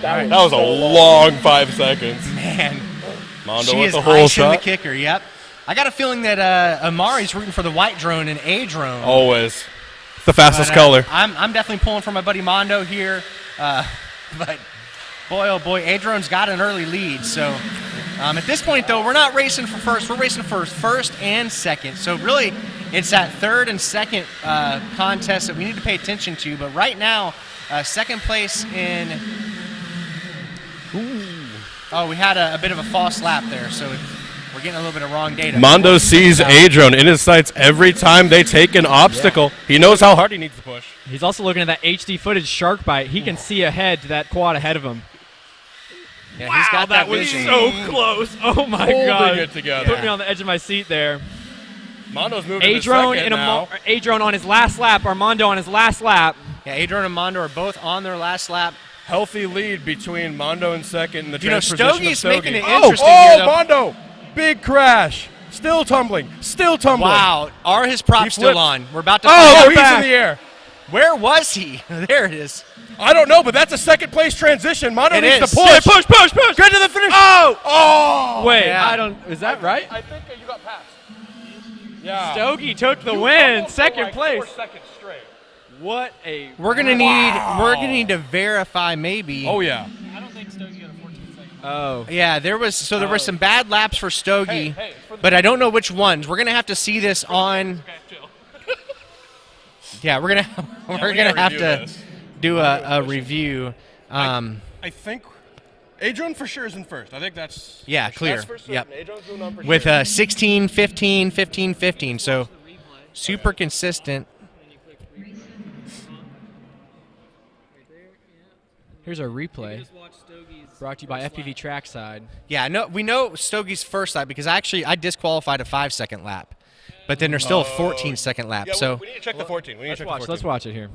That was a long 5 seconds. Man, Mondo she with is the whole icing the shot. kicker. Yep. I got a feeling that Amari's rooting for the white drone and A-Drone. Always. The fastest But, color. I'm definitely pulling for my buddy Mondo here. But boy, oh boy, A-Drone's got an early lead. So at this point, though, we're not racing for first. We're racing for first and second. So really, it's that third and second contest that we need to pay attention to. But right now, second place in. Oh, we had a bit of a false lap there. So we're getting a little bit of wrong data. Mondo sees A-Drone in his sights every time they take an obstacle. He knows how hard he needs to push. He's also looking at that HD footage shark bite. He can see ahead to that quad ahead of him. Yeah, he's got that was vision. so close. Oh my Holding god. it together. Put me on the edge of my seat there. Mondo's moving to A-Drone second now. A-Drone on his last lap. Armando on his last lap. Yeah, A-Drone and Mondo are both on their last lap. Healthy lead between Mondo and second in the You know, transposition of Stogie's Stogie. making it Oh, interesting here, though. Mondo! Big crash. Still tumbling. Still tumbling. Wow, are his props still flipped. on? We're about to Oh, find he's out. in the air. Where was he? There it is. I don't know, but that's a second place transition. Mondo It needs is. to push. Yeah, push. Get to the finish. Oh! Wait, Yeah. I don't. Is that right? I think you got passed. Yeah. Stogie took the You win. tumbled for Second like place. 4 seconds straight. What a. We're gonna need to verify maybe. Oh, yeah. I don't think Stogie got a 14-second. Oh. Yeah, there were some bad laps for Stogie, Hey, for the- but I don't know which ones. We're gonna have to see this on. Yeah, we're gonna gotta have review to this. do a review. I think A-Drone for sure is in first. I think that's Yeah, clear. That's for certain. Yep. A-Drone's moving on for With sure. 16, 15, 15, 15. So super consistent. Here's our replay. Brought to you by FPV Trackside. Yeah, no, we know Stogie's first lap because I disqualified a 5-second lap, but then there's still a 14-second lap. Yeah, So we need to check the 14. We need to check the 14. Let's watch it here.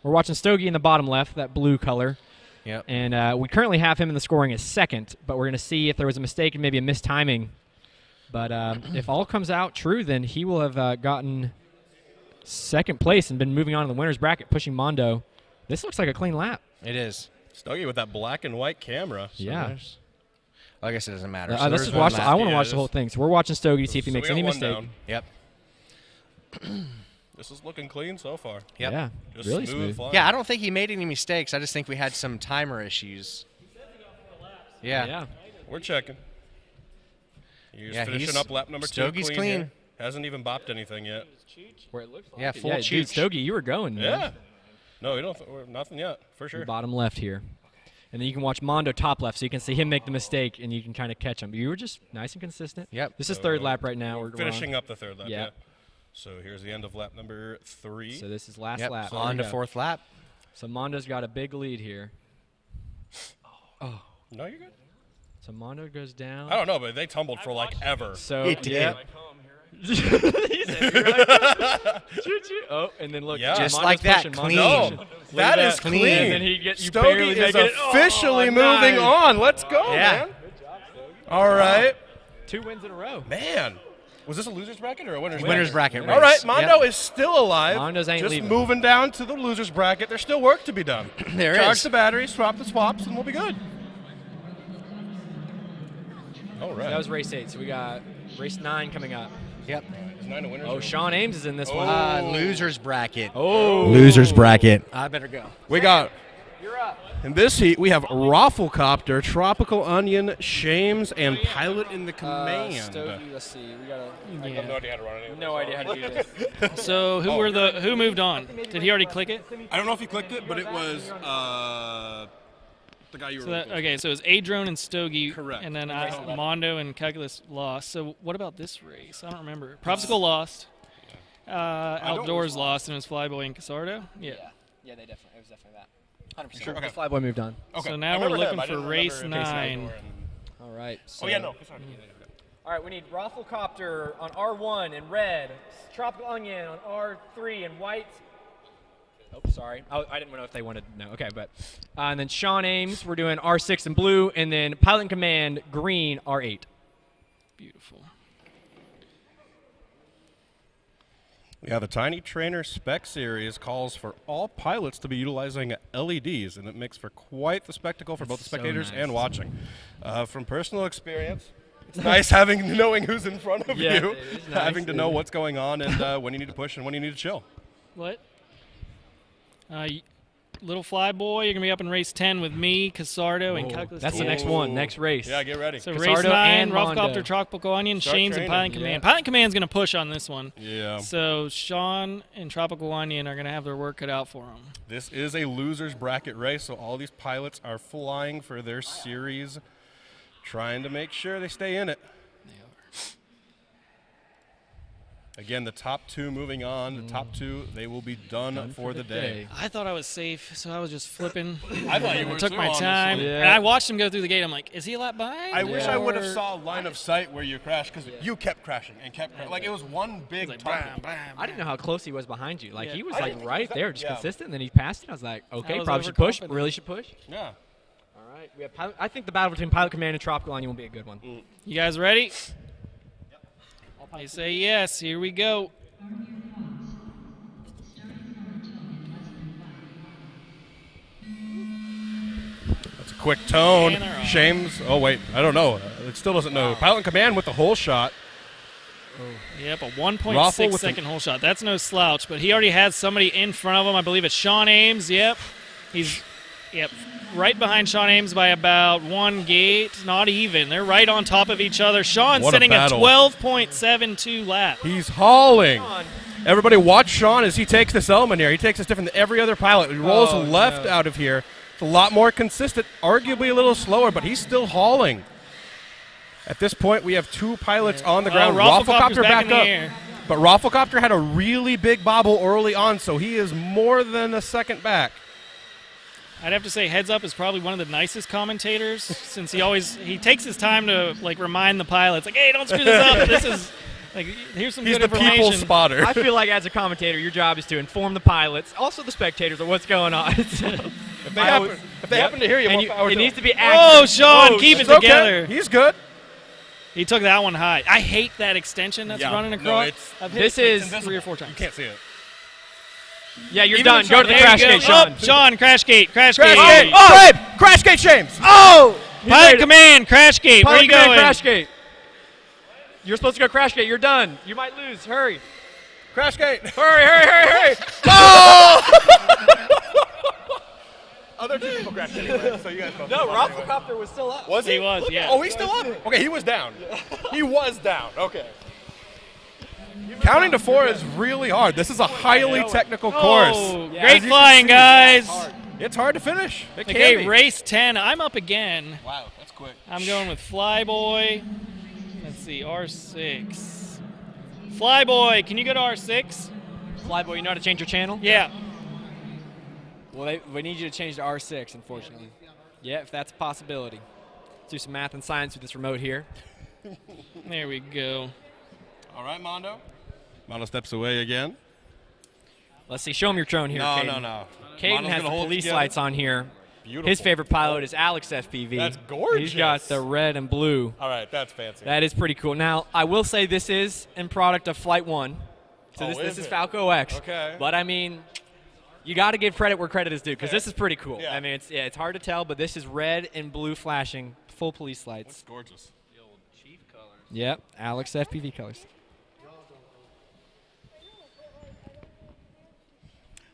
We're watching Stogie in the bottom left, that blue color. Yep. And we currently have him in the scoring as second, but we're going to see if there was a mistake and maybe a mistiming. But if all comes out true, then he will have gotten second place and been moving on to the winner's bracket, pushing Mondo. This looks like a clean lap. It is. Stogie with that black and white camera. So Yeah. there's- I guess it doesn't matter. So Let's there's just one watch. lap. I want to Yeah, watch it the whole is. thing. So we're watching Stogie to see if he So makes we got any one mistake. down. Yep. This is looking clean so far. Yep. Yeah, Just really smooth smooth. flying. Yeah, I don't think he made any mistakes. I just think we had some timer issues. Yeah. Yeah. We're checking. He's Yeah, finishing he's- up lap number 2. Stogie's clean. Here. Hasn't even bopped anything yet. Where it looks like Yeah, it. full Dude, chooch. Stogie, you were going. Man. Yeah. No, you don't. Nothing yet, for sure. Bottom left here. And then you can watch Mondo top left, so you can see him make the mistake, and you can kind of catch him. But you were just nice and consistent. Yep. This is third lap right now. We're Finishing up the third lap. Yeah. Yeah. So here's the end of lap number 3. So this is last Yep, lap. so on to There we go. fourth lap. So Mondo's got a big lead here. No, you're good. So Mondo goes down. I don't know, but they tumbled for like ever. So It did. yeah. He said, "You're right." Choo-choo. Oh, and then look, Yeah. Just Mondo's like that, pushing, clean. Mondo's No, pushing. that at is that. clean. And then he gets you Stogie barely is making it. officially Oh, moving nice. on. Let's go, Yeah. man. All right. 2 wins in a row. Man. Was this a loser's bracket or a winner's Winner's bracket race. All right, Mondo Yep. is still alive. Mondo's ain't just leaving. moving down to the loser's bracket. There's still work to be done. There Charge is. the batteries, swap the swaps, and we'll be good. All right. That was race 8. So we got race 9 coming up. Yep. Is 9 a winner's Oh, bracket? Sean Ames is in this one. Losers bracket. Oh. Losers bracket. I better go. We got, You're up. in this heat, we have Rafflecopter, Tropical Onion, Shames, and Pilot in the Command. Stogie, let's see. We got I have no idea how to run it. no idea how to do this. So who moved on? Did he already click it? I don't know if he clicked it, but it was the guy you were So that, looking okay, so it was Adrone and Stogie. Correct. And then Mondo and Calculus lost. So what about this race? I don't remember. Propsicle lost. Outdoors lost, and it was Flyboy and Casardo. Yeah. Yeah, it was definitely that. 100%. Sure, okay. Flyboy moved on. Okay. So now I we're remember looking him. I for didn't race remember 9. All right. So Oh, yeah, no. Sorry. All right, we need Rafflecopter on R1 in red, Tropical Onion on R3 in white. Oh, sorry. I didn't know if they wanted to know. Okay, but and then Sean Ames, we're doing R6 in blue, and then Pilot in Command green R8. Beautiful. Yeah, the Tiny Trainer Spec Series calls for all pilots to be utilizing LEDs, and it makes for quite the spectacle for both the so spectators nice. and watching. From personal experience, it's nice knowing who's in front of Yeah, you, it is nice. having to know what's going on and when you need to push and when you need to chill. What? Little Flyboy, you're going to be up in race 10 with me, Casardo, and Calculus. That's the next one, next race. Yeah, get ready. So Casardo race 9, and Mondo. Rafflecopter, Tropical Onion, Start Shames, and training. Pilot in Command. Yeah. Pilot in Command's going to push on this one. Yeah. So Sean and Tropical Onion are going to have their work cut out for them. This is a loser's bracket race, so all these pilots are flying for their series, trying to make sure they stay in it. Again, the top 2 moving on. The top 2, they will be done for the day. I thought I was safe, so I was just flipping. I thought you I were took too my on this time, one. Yeah. and I watched him go through the gate. I'm like, is he a lap behind? I wish I would have Or- saw line of sight where you crashed because you kept crashing and kept like it was one big Like, tumble. bam, bam, I didn't know how close he was behind you. Like Yeah. he was I like didn't think right he was that- there, just yeah. consistent. And then he passed it. I was like, okay, was probably should push. overconfident. Really should push. Yeah. All right. We have I think the battle between Pilot Command and Tropical Onion will be a good one. You guys ready? They say yes. Here we go. That's a quick tone. And they're off. Shames. Oh wait, I don't know. It still doesn't know. Pilot in Command with the whole shot. Yep, a Raffle 1.6 with second hole shot. That's no slouch, but he already has somebody in front of him. I believe it's Sean Ames. Yep. He's right behind Sean Ames by about 1 gate. Not even. They're right on top of each other. Sean What a sitting at battle. 12.72 lap. He's hauling. Everybody watch Sean as he takes this element here. He takes this different than every other pilot. He rolls left out of here. It's a lot more consistent, arguably a little slower, but he's still hauling. At this point, we have 2 pilots on the ground. Rafflecopter's Rafflecopter back in the up. air. But Rafflecopter had a really big bobble early on, so he is more than a second back. I'd have to say Heads Up is probably one of the nicest commentators since he takes his time to like remind the pilots like, hey, don't screw this up. This is like here's some He's good the information. people spotter. I feel like as a commentator, your job is to inform the pilots, also the spectators, of what's going on. If they happen to hear you, and more power it to needs them. Oh, to be accurate. Sean, keep it It's okay. together. He's good. He took that one high. I hate that extension that's Yeah. running No, across. it's- I've hit This it is- 3 or 4 times. You can't see it. Yeah, you're Even done. if Go to the There crash you go. gate, Sean. Oh, Sean, crash gate, crash Crash gate. gate. Oh, babe, crash gate, Shames. Oh! Pilot Command, crash gate. Where Pilot you Command, going? crash gate. You're supposed to go crash gate. You're done. You might lose. Hurry. Crash gate. Hurry, hurry, hurry, hurry. Other 2 people crashed anyway, so you guys both. No, Rafflecopter was still up. Was he? He was, yeah. Oh, he's still up. Okay, he was down. He was down. Okay. Counting to 4 is really hard. This is a highly technical course. Oh, Yeah, great as you flying, can see, guys. It's hard to finish. It can Okay, be. race 10. I'm up again. Wow, that's quick. I'm going with Flyboy. Let's see, R6. Flyboy, can you go to R6? Flyboy, you know how to change your channel? Yeah. Well, we need you to change to R6, unfortunately. Yeah, if that's a possibility. Let's do some math and science with this remote here. There we go. All right, Mondo. Mondo steps away again. Let's see. Show him your drone here, No, Caden. no. Caden Mondo's has gonna the hold it police together. lights on here. Beautiful. His favorite pilot is Alex FPV. That's gorgeous. He's got the red and blue. All right, that's fancy. That is pretty cool. Now, I will say this is in product of Flight 1. So Oh, this is is it? Falco X. Okay. But, I mean, you got to give credit where credit is due because this is pretty cool. Yeah. I mean, it's hard to tell, but this is red and blue flashing, full police That's lights. gorgeous. Yep, Alex FPV colors.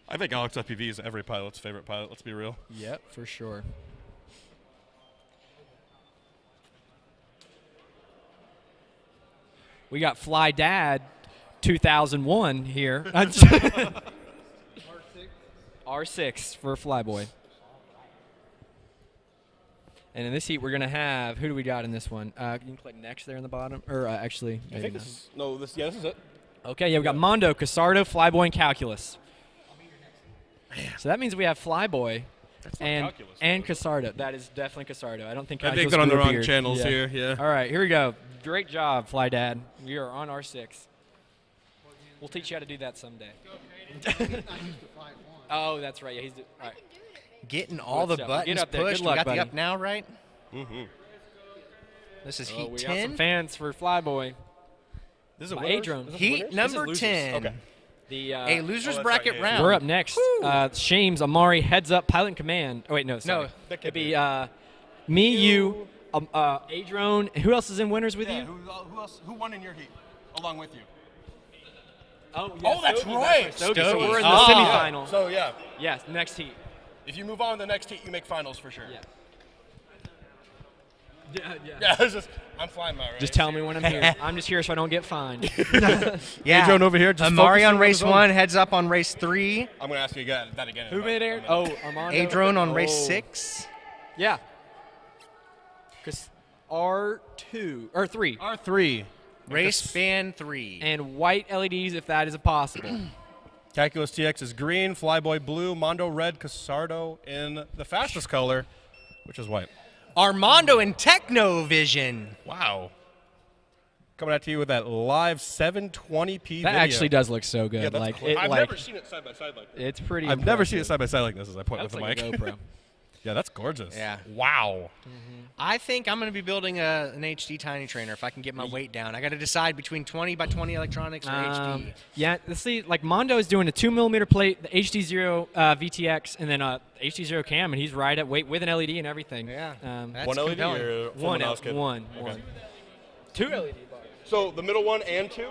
I think Alex FPV is every pilot's favorite pilot. Let's be real. Yep, for sure. We got Fly Dad 2001 here. R6 for Flyboy. And in this heat, we're going to have, who do we got in this one? You can click next there in the bottom. Or actually, I maybe think not. this is, no, this, yeah, this is it. Okay, yeah, we got Mondo, Casardo, Flyboy, and Calculus. So that means we have Flyboy and Calculus, and Casardo. That is definitely Casardo. I don't think I think Calculus they're on the grew a wrong beard. channels Yeah. here, yeah. All right, here we go. Great job, Fly Dad. We are on R6. We'll teach you how to do that someday. Oh, that's right. Yeah, he's all right. Getting all the Good stuff. buttons Get up there. Good pushed. luck, We got buddy. the up now, right? Mm-hmm. This is Oh, heat we got some 10. fans for Flyboy. This is a My winners? A-drone. This is Heat winners? number This is 10. losers. Okay. The A losers that's bracket right, yeah. round. we're up next. Shames, Amari, heads up, pilot in command. Oh wait, no, sorry. that It'd could be be me, you, A-drone. Who else is in winners with Yeah, you? who else? Who won in your heat along with you? Oh, Oh, that's right. So Stogie. we're in the Oh. semifinal. So yeah, Yes, next heat. if you move on to the next heat, you make finals for sure. Yeah. Yeah, it's just I'm flying my right. Just tell me when I'm here. I'm just here so I don't get fined. Yeah. A-drone over here, just Amari focusing on on race his own. 1, heads up on race 3. I'm gonna ask you again, that again. Who made it? Oh, Armando. A-drone on race Oh. 6. Yeah. Because R2 or 3 R3. Race fan 3. and white LEDs if that is possible. Calculus TX is green, Flyboy blue, Mondo red, Casardo in the fastest color, which is white. Armando and Technovision. Wow. Coming out to you with that live 720p That video. actually does look so good. Yeah, that's like cool. it, I've like never seen it side by side like that. it's pretty. I've never seen it impressive. side by side like this as I point That's with the like mic. a GoPro. Yeah, that's gorgeous. Yeah. Wow. I think I'm going to be building an HD tiny trainer if I can get my weight down. I got to decide between 20 by 20 electronics or HD. Yeah, let's see. Like Mondo is doing a 2mm plate, the HD0 VTX, and then HD0 cam, and he's right at weight with an LED and everything. Yeah. That's One LED compelling. or One, one? one. Okay. 2 LED bars. So the middle one and two?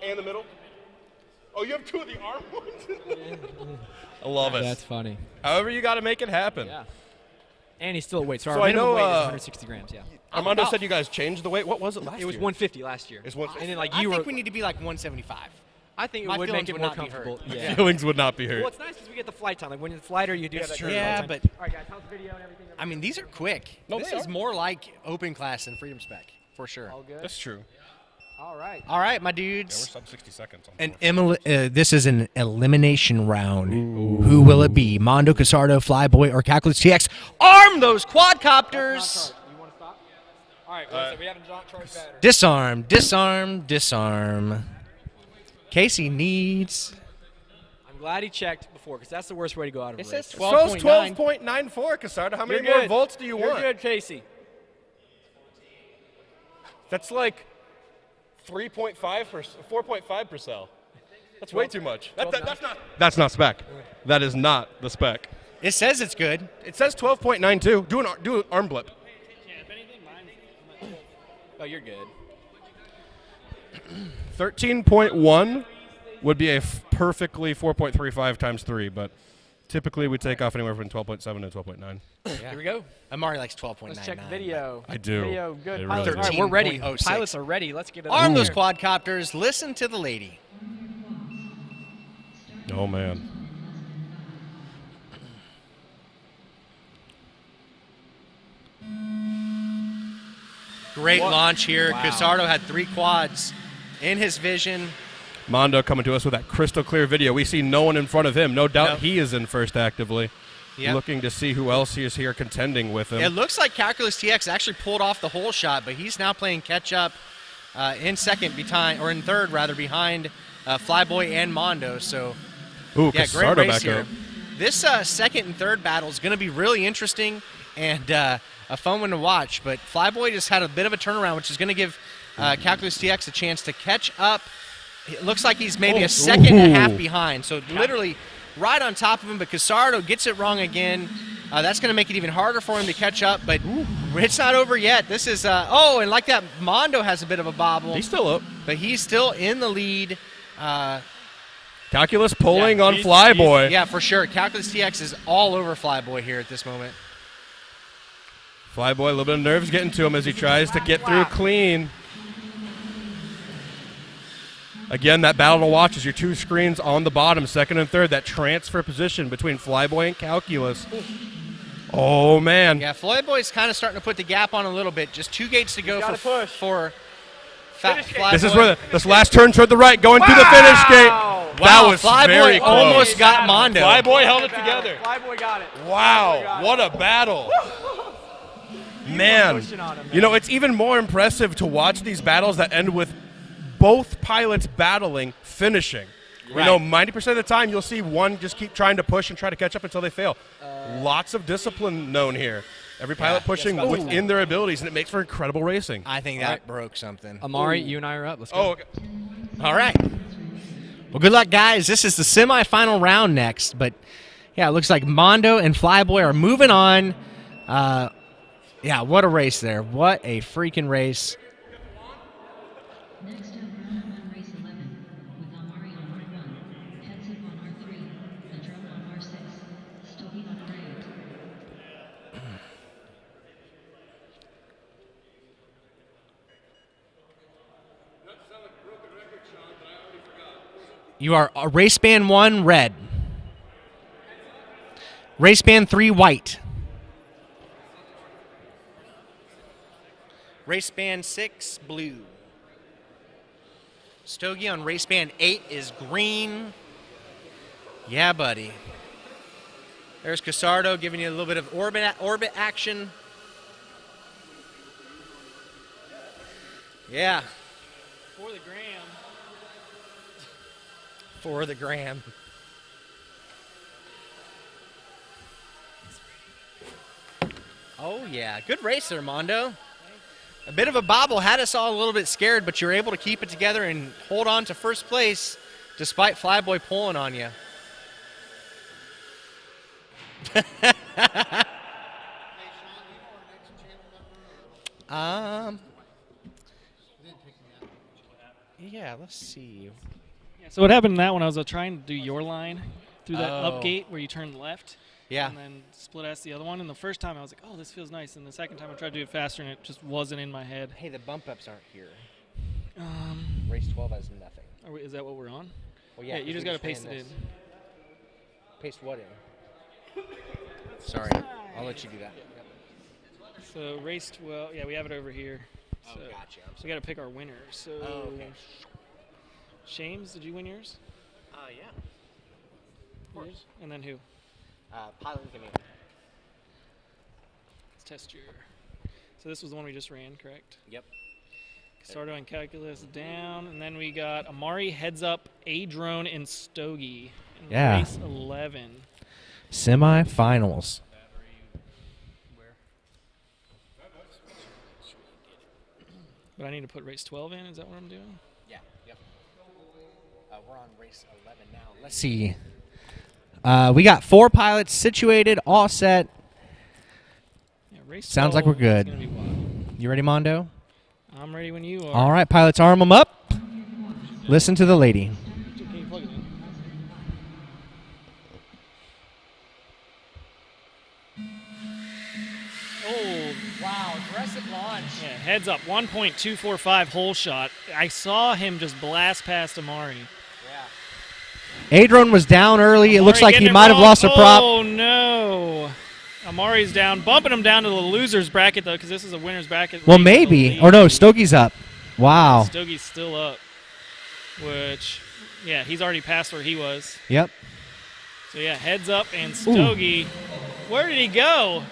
And the middle? Oh, you have two of the arm ones? I love it. That's funny. However, you got to make it happen. Yeah. And he's still at weight. So, So our I minimum know, weight is 160 grams. Yeah. Armando said you guys changed the weight. What was it last It was year? 150 last year. It's 150. And then like I you think were. we need to be like 175. I think it my would feelings make it would more not be hurt. comfortable. Yeah. Feelings would not be hurt. Well, it's nice because we get the flight time. Like when it's flighter, you do have that. true. great Yeah, flight time. but All right, guys, how's the video and everything? I mean, these are quick. No, this they is are. more like open class than freedom spec, for sure. All good. That's true. All right. All right, my Yeah, we're dudes. sub 60 seconds. This is an elimination round. Who will it be? Mondo, Casardo, Flyboy, or Calculus TX? Arm those quadcopters! You want to stop? All right. So we haven't charged battery. Disarm, disarm, disarm. Casey needs. I'm glad he checked before because that's the worst way to go out of a It race. says Shows 12.9. 12.94, Casardo. How You're many more good. volts do you You're want? good, Casey. That's like 3.5 per 4.5 per cell. That's way too much. That's not. That's not spec. That is not the spec. It says it's good. It says 12.92. Do an arm blip. Oh, you're good. 13.1 would be a perfectly 4.35 times 3, but typically we take off anywhere from 12.7 to 12.9. Here we go. Amari likes 12.99. Let's check the video. I do. Video, good. They Pilots, really all right, do. we're ready. 13.06. Pilots are ready. Let's get it Arm on those here. quadcopters. Listen to the lady. Oh, man. Great launch here. Casardo had 3 quads. in his vision. Mondo coming to us with that crystal clear video. We see no one in front of him. No doubt Nope. he is in first actively. Yep. Looking to see who else is here contending with him. It looks like Calculus TX actually pulled off the whole shot, but he's now playing catch up in second behind, or in third rather, behind Flyboy and Mondo. So Ooh, yeah, great Casardo race back here. up. This second and third battle is going to be really interesting and a fun one to watch. But Flyboy just had a bit of a turnaround, which is going to give Calculus TX a chance to catch up. It looks like he's maybe a second and a half behind. So literally right on top of him, but Casardo gets it wrong again. That's going to make it even harder for him to catch up, but it's not over yet. This is, and like that, Mondo has a bit of a bobble. He's still up. But he's still in the lead. Calculus pulling on Flyboy. Yeah, for sure. Calculus TX is all over Flyboy here at this moment. Flyboy, a little bit of nerves getting to him as he tries to get through clean. Again, that battle to watch is your two screens on the bottom, second and third, that transfer position between Flyboy and Calculus. Oh, man. Yeah, Flyboy's kind of starting to put the gap on a little bit. Just 2 gates to go for Flyboy. This is where this last turn toward the right, going through the finish gate. That was Flyboy very close. almost got Mondo. Flyboy held it together. Flyboy got it. Wow, what a battle. Man, you know, it's even more impressive to watch these battles that end with both pilots battling, finishing. Right. You know, 90% of the time you'll see one just keep trying to push and try to catch up until they fail. Lots of discipline known here. Every pilot pushing within their abilities, and it makes for incredible racing. I think that broke something. Amari, you and I are up. Let's go. Oh, okay. All right. Well, good luck, guys. This is the semifinal round next. But, yeah, it looks like Mondo and Flyboy are moving on. Yeah, what a race there. What a freaking race. Next up, round 1, race 11, with Amari on R1, Headsup on R3, the drone on R6, Stogie on R8. You are race band 1, red. Race band 3, white. Race band 6, blue. Stogie on race band 8 is green. Yeah, buddy. There's Casardo giving you a little bit of orbit action. Yeah. For the gram. For the gram. Oh, yeah. Good race there, Mondo. A bit of a bobble had us all a little bit scared, but you were able to keep it together and hold on to first place despite Flyboy pulling on you. Yeah, let's see. Yeah, so what happened in that one, I was trying to do your line through that Oh. up gate where you turn left. Yeah. And then split S the other one. And the first time I was like, oh, this feels nice. And the second time I tried to do it faster and it just wasn't in my head. Hey, the bump ups aren't here. Race 12 has nothing. Is that what we're on? Well, Yeah, you just got to paste it in. Paste what in? Sorry, I'll let you do that. So race 12, yeah, we have it over here. So gotcha. So we got to pick our winners. So okay. Shames, did you win yours? Yeah. Yours? And then who? Pilot Command. Let's test your. So this was the one we just ran, correct? Yep. Casardo and Calculus down, and then we got Amari, Heads Up, A-Drone, and Stogie in Yeah. race 11. Semifinals. But I need to put race 12 in. Is that what I'm doing? Yeah. Yep. We're on race 11 now. Let's see. We got 4 pilots situated, all set. Yeah, race Sounds like 12 we're good. is gonna be wild. You ready, Mondo? I'm ready when you are. All right, pilots, arm them up. Listen to the lady. Can you plug it in? Oh, Wow, aggressive launch. yeah, heads up, 1.245 hole shot. I saw him just blast past Amari. A-Drone was down early. It looks Amari like he getting it might have wrong. lost a prop. Oh, no. Amari's down. Bumping him down to the loser's bracket, though, because this is a winner's bracket. Well, leading the maybe. lead. Or no, Stogie's up. Wow. Stogie's still up. which, yeah, he's already past where he was. Yep. So, yeah, heads up and Stogie. Where did he go?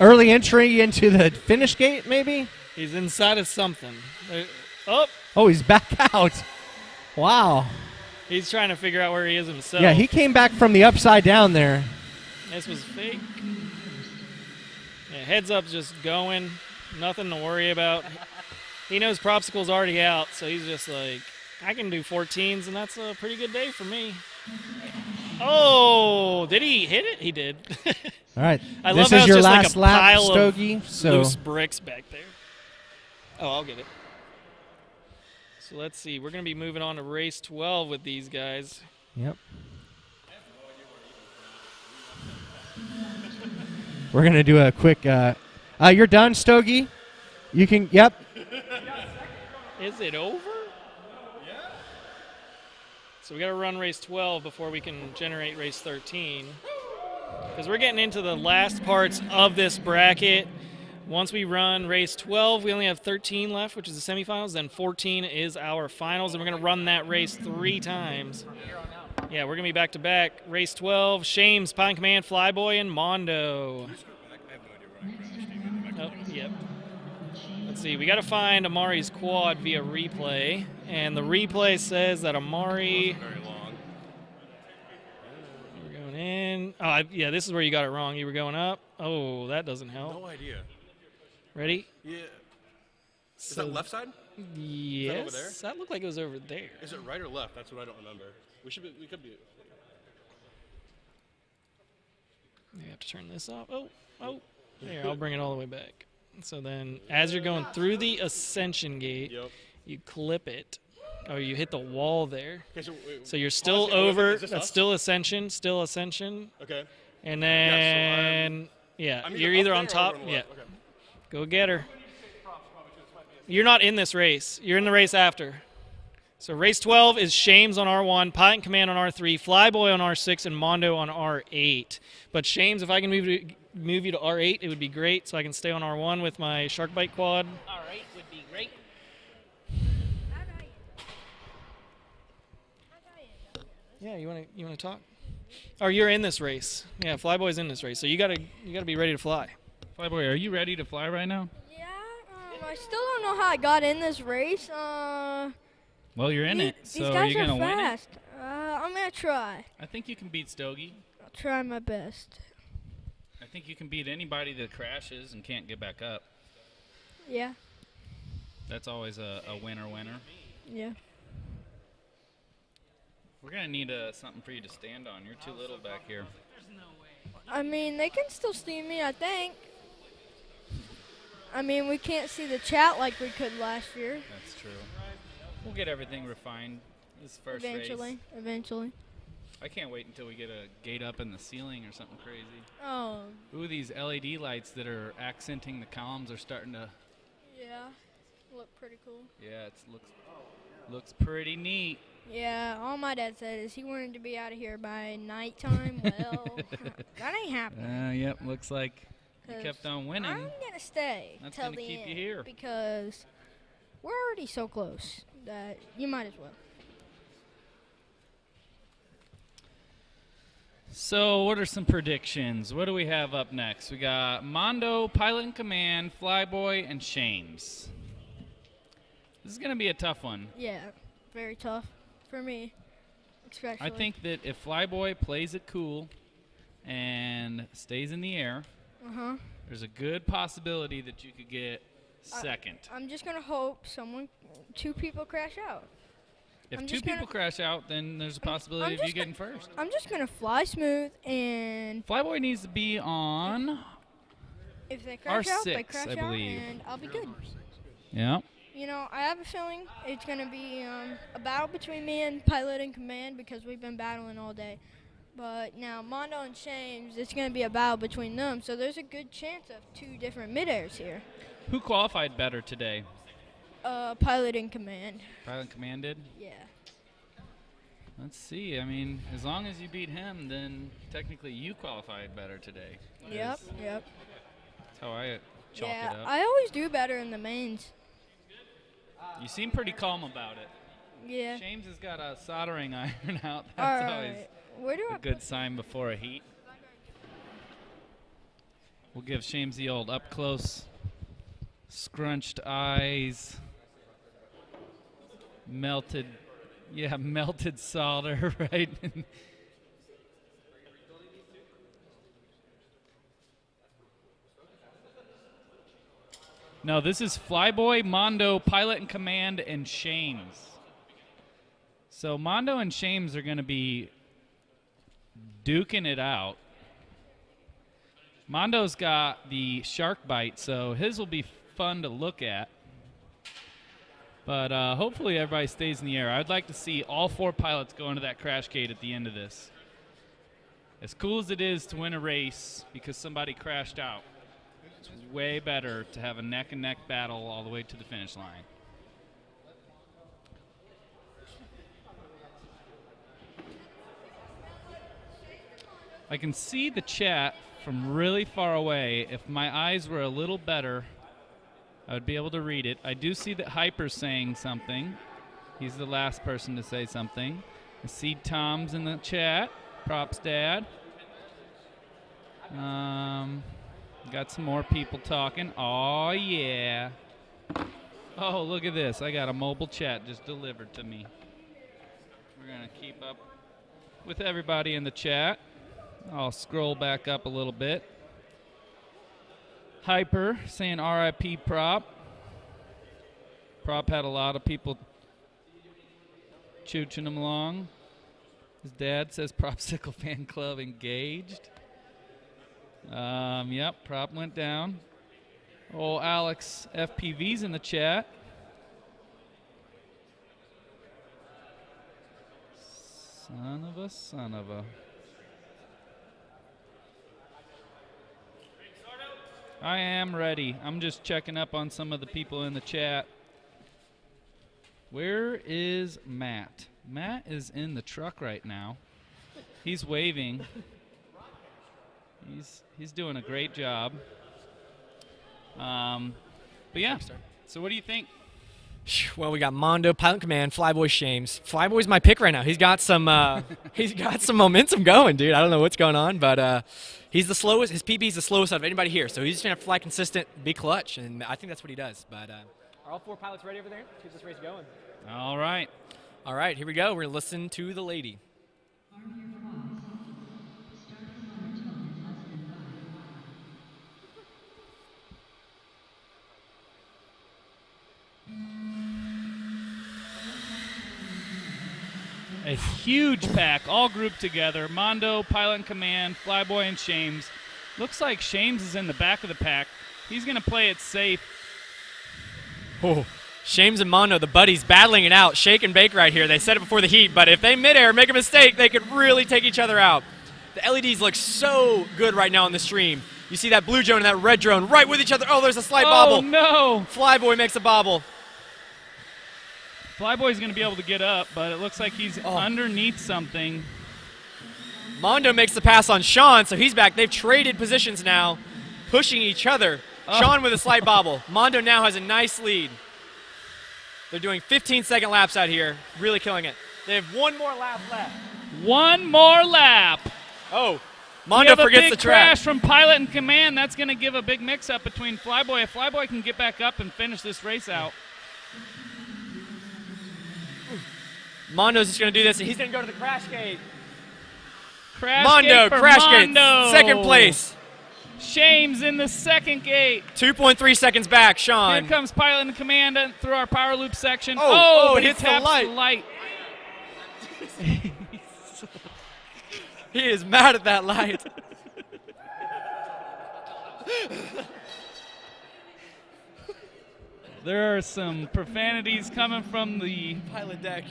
Early entry into the finish gate, maybe? He's inside of something. Oh, Oh, he's back out. Wow. he's trying to figure out where he is himself. Yeah, he came back from the upside down there. This was fake. Yeah, heads up, just going. Nothing to worry about. He knows Propsicle's already out, so he's just like, I can do 14s, and that's a pretty good day for me. Oh, did he hit it? He did. All right. I This love how is it's your just like last a lap, pile Stogie. of So loose bricks back there. Oh, I'll get it. So let's see. We're going to be moving on to race 12 with these guys. Yep. We're going to do a quick you're done, Stogie? You can yep. Is it over? Yeah. So we got to run race 12 before we can generate race 13. Because we're getting into the last parts of this bracket. Once we run race 12, we only have 13 left, which is the semifinals. Then 14 is our finals, and we're going to run that race 3 times. Yeah, we're going to be back-to-back. Race 12, Shames, Pine Command, Flyboy, and Mondo. Oh, yep. Let's see. We got to find Amari's quad via replay, and the replay says that Amari... We're going in. Oh, yeah, this is where you got it wrong. You were going up. Oh, that doesn't help. No idea. Ready? Yeah. Is that left side? Yes. over there? That looked like it was over there. Is it right or left? That's what I don't remember. We could be. You have to turn this off. Oh. Here, I'll bring it all the way back. So then, as you're going through the ascension gate, you clip it. Oh, you hit the wall there. Okay, So you're still honestly, over. is this That's us? still ascension. Okay. And Yeah, then, I'm you're up either there on or top. over on the Yeah. left? Okay. Go get her. You're not in this race. You're in the race after. So race 12 is Shames on R1, Pine Command on R3, Flyboy on R6, and Mondo on R8. But Shames, if I can move you to R8, it would be great, so I can stay on R1 with my Shark Bite quad. R8 would be great. Yeah, you wanna talk? Or you're in this race. Yeah, Flyboy's in this race, so you gotta be ready to fly. Flyboy, are you ready to fly right now? Yeah, I still don't know how I got in this race. Well, you're in it, These so guys are you going to win it? fast. I'm gonna try. I think you can beat Stogie. I'll try my best. I think you can beat anybody that crashes and can't get back up. Yeah, That's always a winner-winner. yeah. We're going to need something for you to stand on. You're too little back here. I mean, they can still see me, I think. I mean, we can't see the chat like we could last year. That's true. We'll get everything refined this first race. Eventually. I can't wait until we get a gate up in the ceiling or something crazy. Oh, Ooh, these LED lights that are accenting the columns are starting to... yeah. Look pretty cool. Yeah, it looks pretty neat. Yeah, all my dad said is he wanted to be out of here by nighttime. Well, that ain't happening. Yep, looks like you kept on winning. I'm gonna stay That's till gonna the keep you end here. because we're already so close that you might as well. So what are some predictions? What do we have up next? We got Mondo, Pilot in Command, Flyboy, and Shames. This is going to be a tough one. Yeah, very tough for me, especially. I think that if Flyboy plays it cool and stays in the air, there's a good possibility that you could get second. I'm just gonna hope two people crash out. If I'm two just gonna- people crash out, then there's a possibility of you getting first. I'm just gonna fly smooth, and Flyboy needs to be on. if they crash out, they R6, crash I out, believe. and I'll be good. Yeah. You know, I have a feeling it's going to be a battle between me and Pilot in Command because we've been battling all day. But now Mondo and Shames, it's going to be a battle between them. So there's a good chance of two different mid-airs here. Who qualified better today? Pilot in Command. Pilot in Command did? Yeah. Let's see. I mean, as long as you beat him, then technically you qualified better today. Yep. That's how I chalk it up. I always do better in the mains. You seem pretty calm about it. Yeah. Shames has got a soldering iron out. All That's always right. Where do I a good sign before a heat. We'll give Shames the old up close, scrunched eyes, melted solder, right? No, this is Flyboy, Mondo, Pilot in Command, and Shames. So Mondo and Shames are going to be duking it out. Mondo's got the shark bite, so his will be fun to look at. But hopefully everybody stays in the air. I'd like to see all 4 pilots go into that crash gate at the end of this. As cool as it is to win a race because somebody crashed out, it's way better to have a neck-and-neck battle all the way to the finish line. I can see the chat from really far away. If my eyes were a little better, I would be able to read it. I do see that Hyper's saying something. He's the last person to say something. I see Tom's in the chat. Props, Dad. Got some more people talking. Oh, yeah. Oh, look at this. I got a mobile chat just delivered to me. We're going to keep up with everybody in the chat. I'll scroll back up a little bit. Hyper saying RIP Prop. Prop had a lot of people chooching him along. His dad says Propsicle Fan Club engaged. Yep, Prop went down. Oh, Alex FPV's in the chat. Son of a son of a. I am ready. I'm just checking up on some of the people in the chat. Where is Matt? Matt is in the truck right now. He's waving. He's doing a great job. But yeah. So what do you think? Well, we got Mondo, Pilot in Command, Flyboy, Shames. Flyboy's my pick right now. He's got some momentum going, dude. I don't know what's going on, but he's the slowest. His PB's the slowest out of anybody here, so he's just gonna have to fly consistent, be clutch, and I think that's what he does. But are all 4 pilots ready over there? Keep this race going. All right. All right, here we go. We're gonna listen to the lady. Arm your quads. Start the motor tone in less than 5. A huge pack, all grouped together. Mondo, Pilot in Command, Flyboy, and Shames. Looks like Shames is in the back of the pack. He's going to play it safe. Oh, Shames and Mondo, the buddies, battling it out. Shake and bake right here. They said it before the heat, but if they midair make a mistake, they could really take each other out. The LEDs look so good right now on the stream. You see that blue drone and that red drone right with each other. Oh, there's a slight bobble. Oh, no. Flyboy makes a bobble. Flyboy's going to be able to get up, but it looks like he's underneath something. Mondo makes the pass on Sean, so he's back. They've traded positions now, pushing each other. Sean with a slight bobble. Mondo now has a nice lead. They're doing 15-second laps out here, really killing it. They have 1 more lap left. 1 more lap. Oh, Mondo forgets the track. Crash from Pilot in Command. That's going to give a big mix-up between Flyboy. If Flyboy can get back up and finish this race out. Mondo's just going to do this, and he's going to go to the crash gate. Mondo, crash gate, second place. Shames in the second gate. 2.3 seconds back, Sean. Here comes Pilot in Command through our power loop section. Oh, but it hits he taps the light. He is mad at that light. There are some profanities coming from the pilot deck.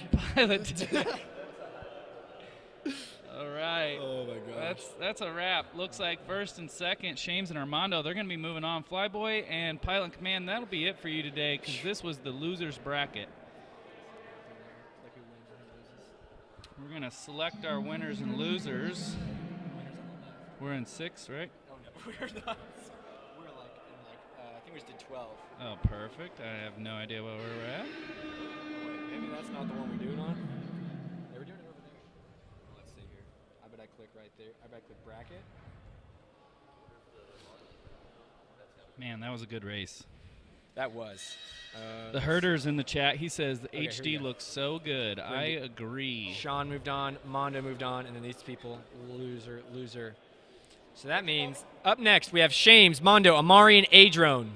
All right. Oh my gosh. That's a wrap. Looks like first and second, Shames and Armando, they're going to be moving on. Flyboy and Pilot in Command, that'll be it for you today because this was the losers bracket. We're going to select our winners and losers. We're in 6, right? Oh, no, we're not. We're I think we just did 12. Oh, perfect. I have no idea where we're at. Maybe that's not the one we're doing on. They were doing it over there. Let's see here. I bet I click right there. I bet I click bracket. Man, that was a good race. That was. The herder's in the chat. He says the Okay, here we HD go. looks so good. I agree. Sean moved on. Mondo moved on. And then these people, loser. So that means up next we have Shames, Mondo, Amari, and Adrone.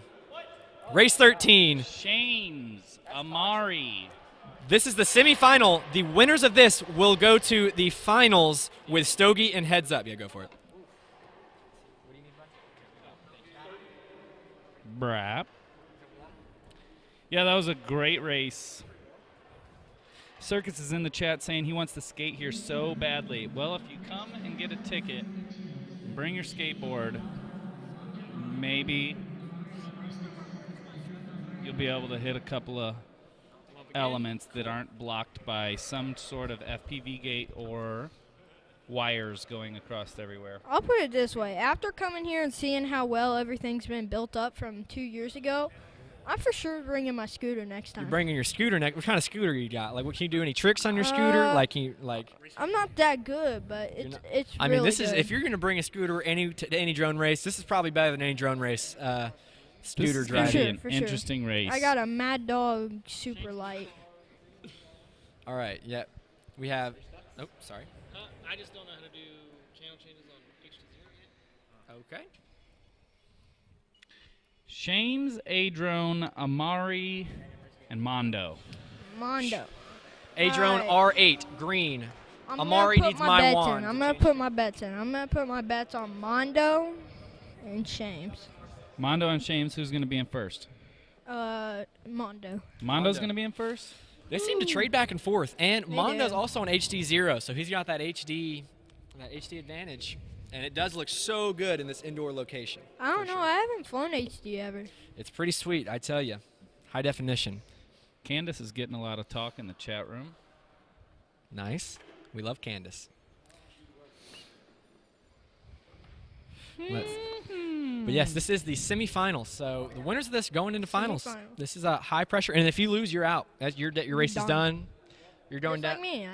Race 13. Shames, Amari. This is the semifinal. The winners of this will go to the finals with Stogie and Heads Up. Yeah, go for it. Brap. Yeah, that was a great race. Circus is in the chat saying he wants to skate here so badly. Well, if you come and get a ticket, bring your skateboard, maybe you'll be able to hit a couple of elements that aren't blocked by some sort of FPV gate or wires going across everywhere. I'll put it this way. After coming here and seeing how well everything's been built up from 2 years ago, I'm for sure bringing my scooter next time. You're bringing your scooter next. What kind of scooter you got? Like, what can you do? Any tricks on your scooter? I'm not that good, but it's I mean, this really is good. if you're going to bring a scooter to any drone race, this is probably better than any drone race. Scooter This is gonna driving. be Sure, an for sure. interesting race. I got a Mad Dog super light. All right. Yep. We have. Oh, sorry. I just don't know how to do channel changes on HD0 yet. Okay. Shames, Adrone, Amari, and Mondo. Mondo. Adrone Alright. R8 green. I'm Amari gonna put needs my my bets wand in. to I'm gonna change put my bets in. I'm gonna put my bets on Mondo and Shames. Mondo and Shames, who's going to be in first? Mondo. Mondo's going to be in first? They seem to trade back and forth, and They Mondo's do. also on HD0, so he's got that HD advantage, and it does look so good in this indoor location. I don't know. I haven't flown HD ever. It's pretty sweet, I tell you. High definition. Candace is getting a lot of talk in the chat room. Nice. We love Candace. But yes, this is the semifinals. So the winners of this going into finals. Semifinals. This is a high pressure, and if you lose, you're out. Your race is done. You're going Just down. like me.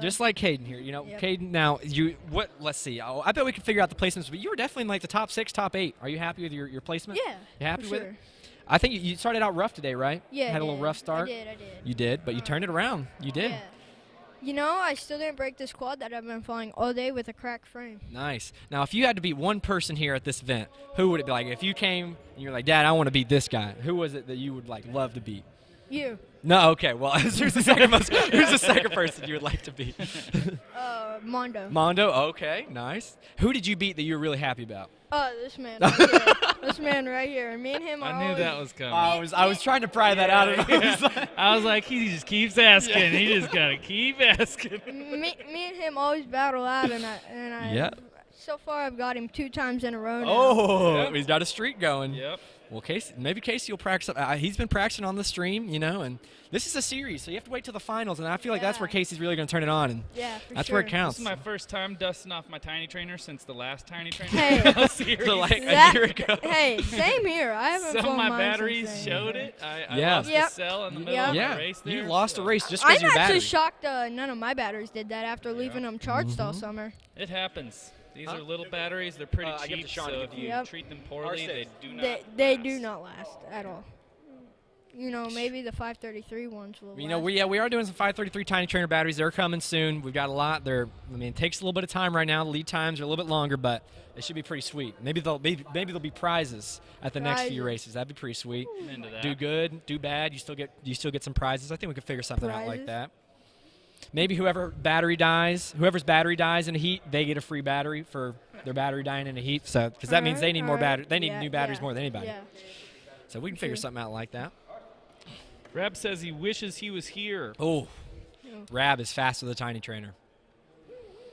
Just like Caden here, you know. Yep. Caden, now let's see. I bet we can figure out the placements, but you were definitely in like the top 6, top 8. Are you happy with your placement? Yeah. You happy for with sure. it? I think you started out rough today, right? Yeah. Had a I little did. rough start. I did. You did, but you turned it around. You did. Yeah. You know, I still didn't break this quad that I've been flying all day with a cracked frame. Nice. Now, if you had to beat one person here at this event, who would it be? Like, if you came and you're like, Dad, I want to beat this guy. Who was it that you would like love to beat? You. No, okay. Well, who's the second person you would like to beat? Mondo. Mondo. Okay, nice. Who did you beat that you were really happy about? This man right here. This man right here. Me and him are I knew always, that was coming. I was trying to pry that out of him. I was like, he just keeps asking. He just got to keep asking. me and him always battle out, and I. Yeah. So far, I've got him 2 times in a row now. Oh, Yep. he's got a streak going. Yep. Well, maybe Casey will practice. He's been practicing on the stream, you know, and this is a series, so you have to wait till the finals, and I feel like that's where Yeah. Casey's really going to turn it on, and Yeah, for that's sure. where it This counts. is my first time dusting off my tiny trainer since the last tiny trainer. Hey. series. So, like, That- a year ago. Hey, same here. I haven't Some of flown my mine batteries since showed then. it. I Yeah. lost Yep. a cell in the middle Yep. of Yeah, a race there. you lost so a race just because I'm your actually battery. shocked none of my batteries did that after leaving them charged all summer. It happens. These Huh? are little batteries. They're pretty I give cheap, to Sean, I so give if to you Yep. treat them poorly, R6. they do not They last. do not last at all. You know, maybe the 533 ones will You know, last. we are doing some 533 tiny trainer batteries. They're coming soon. We've got a lot. It takes a little bit of time right now. The lead times are a little bit longer, but it should be pretty sweet. Maybe there'll be prizes at the next few Prizes. races. That'd be pretty sweet. I'm into that. Do good, do bad. You still get some prizes. I think we could figure something out like Prizes? that. Maybe whoever's battery dies in a heat, they get a free battery for their battery dying in a heat. So because that means they need more battery. They need new batteries more than anybody. Yeah. So we can figure True. something out like that. Reb says he wishes he was here. Oh, Rab is fast with a tiny trainer.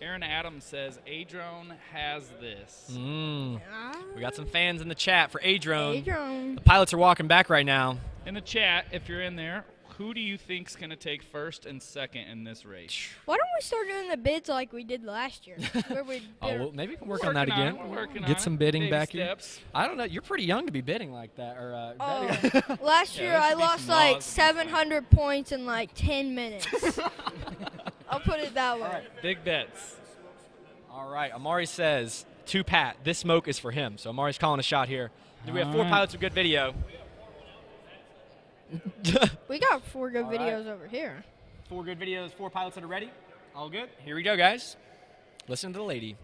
Aaron Adams says Adrone has this. We got some fans in the chat for Adrone. Adrone. The pilots are walking back right now. In the chat, if you're in there, who do you think's going to take first and second in this race? Why don't we start doing the bids like we did last year? Where we Oh, bid- well, maybe we can work on that Working on again. it, we're working Get on some it. bidding Baby back here. steps. I don't know. You're pretty young to be bidding like that. Or Oh, last year there I should be lost some like laws. 700 points in like 10 minutes. I'll put it that way. Big bets. All right. Amari says to Pat, this smoke is for him. So Amari's calling a shot here. We have 4 All right. pilots with good video. We got 4 good All right. videos over here. 4 good videos, 4 pilots that are ready. All good. Here we go, guys. Listen to the lady.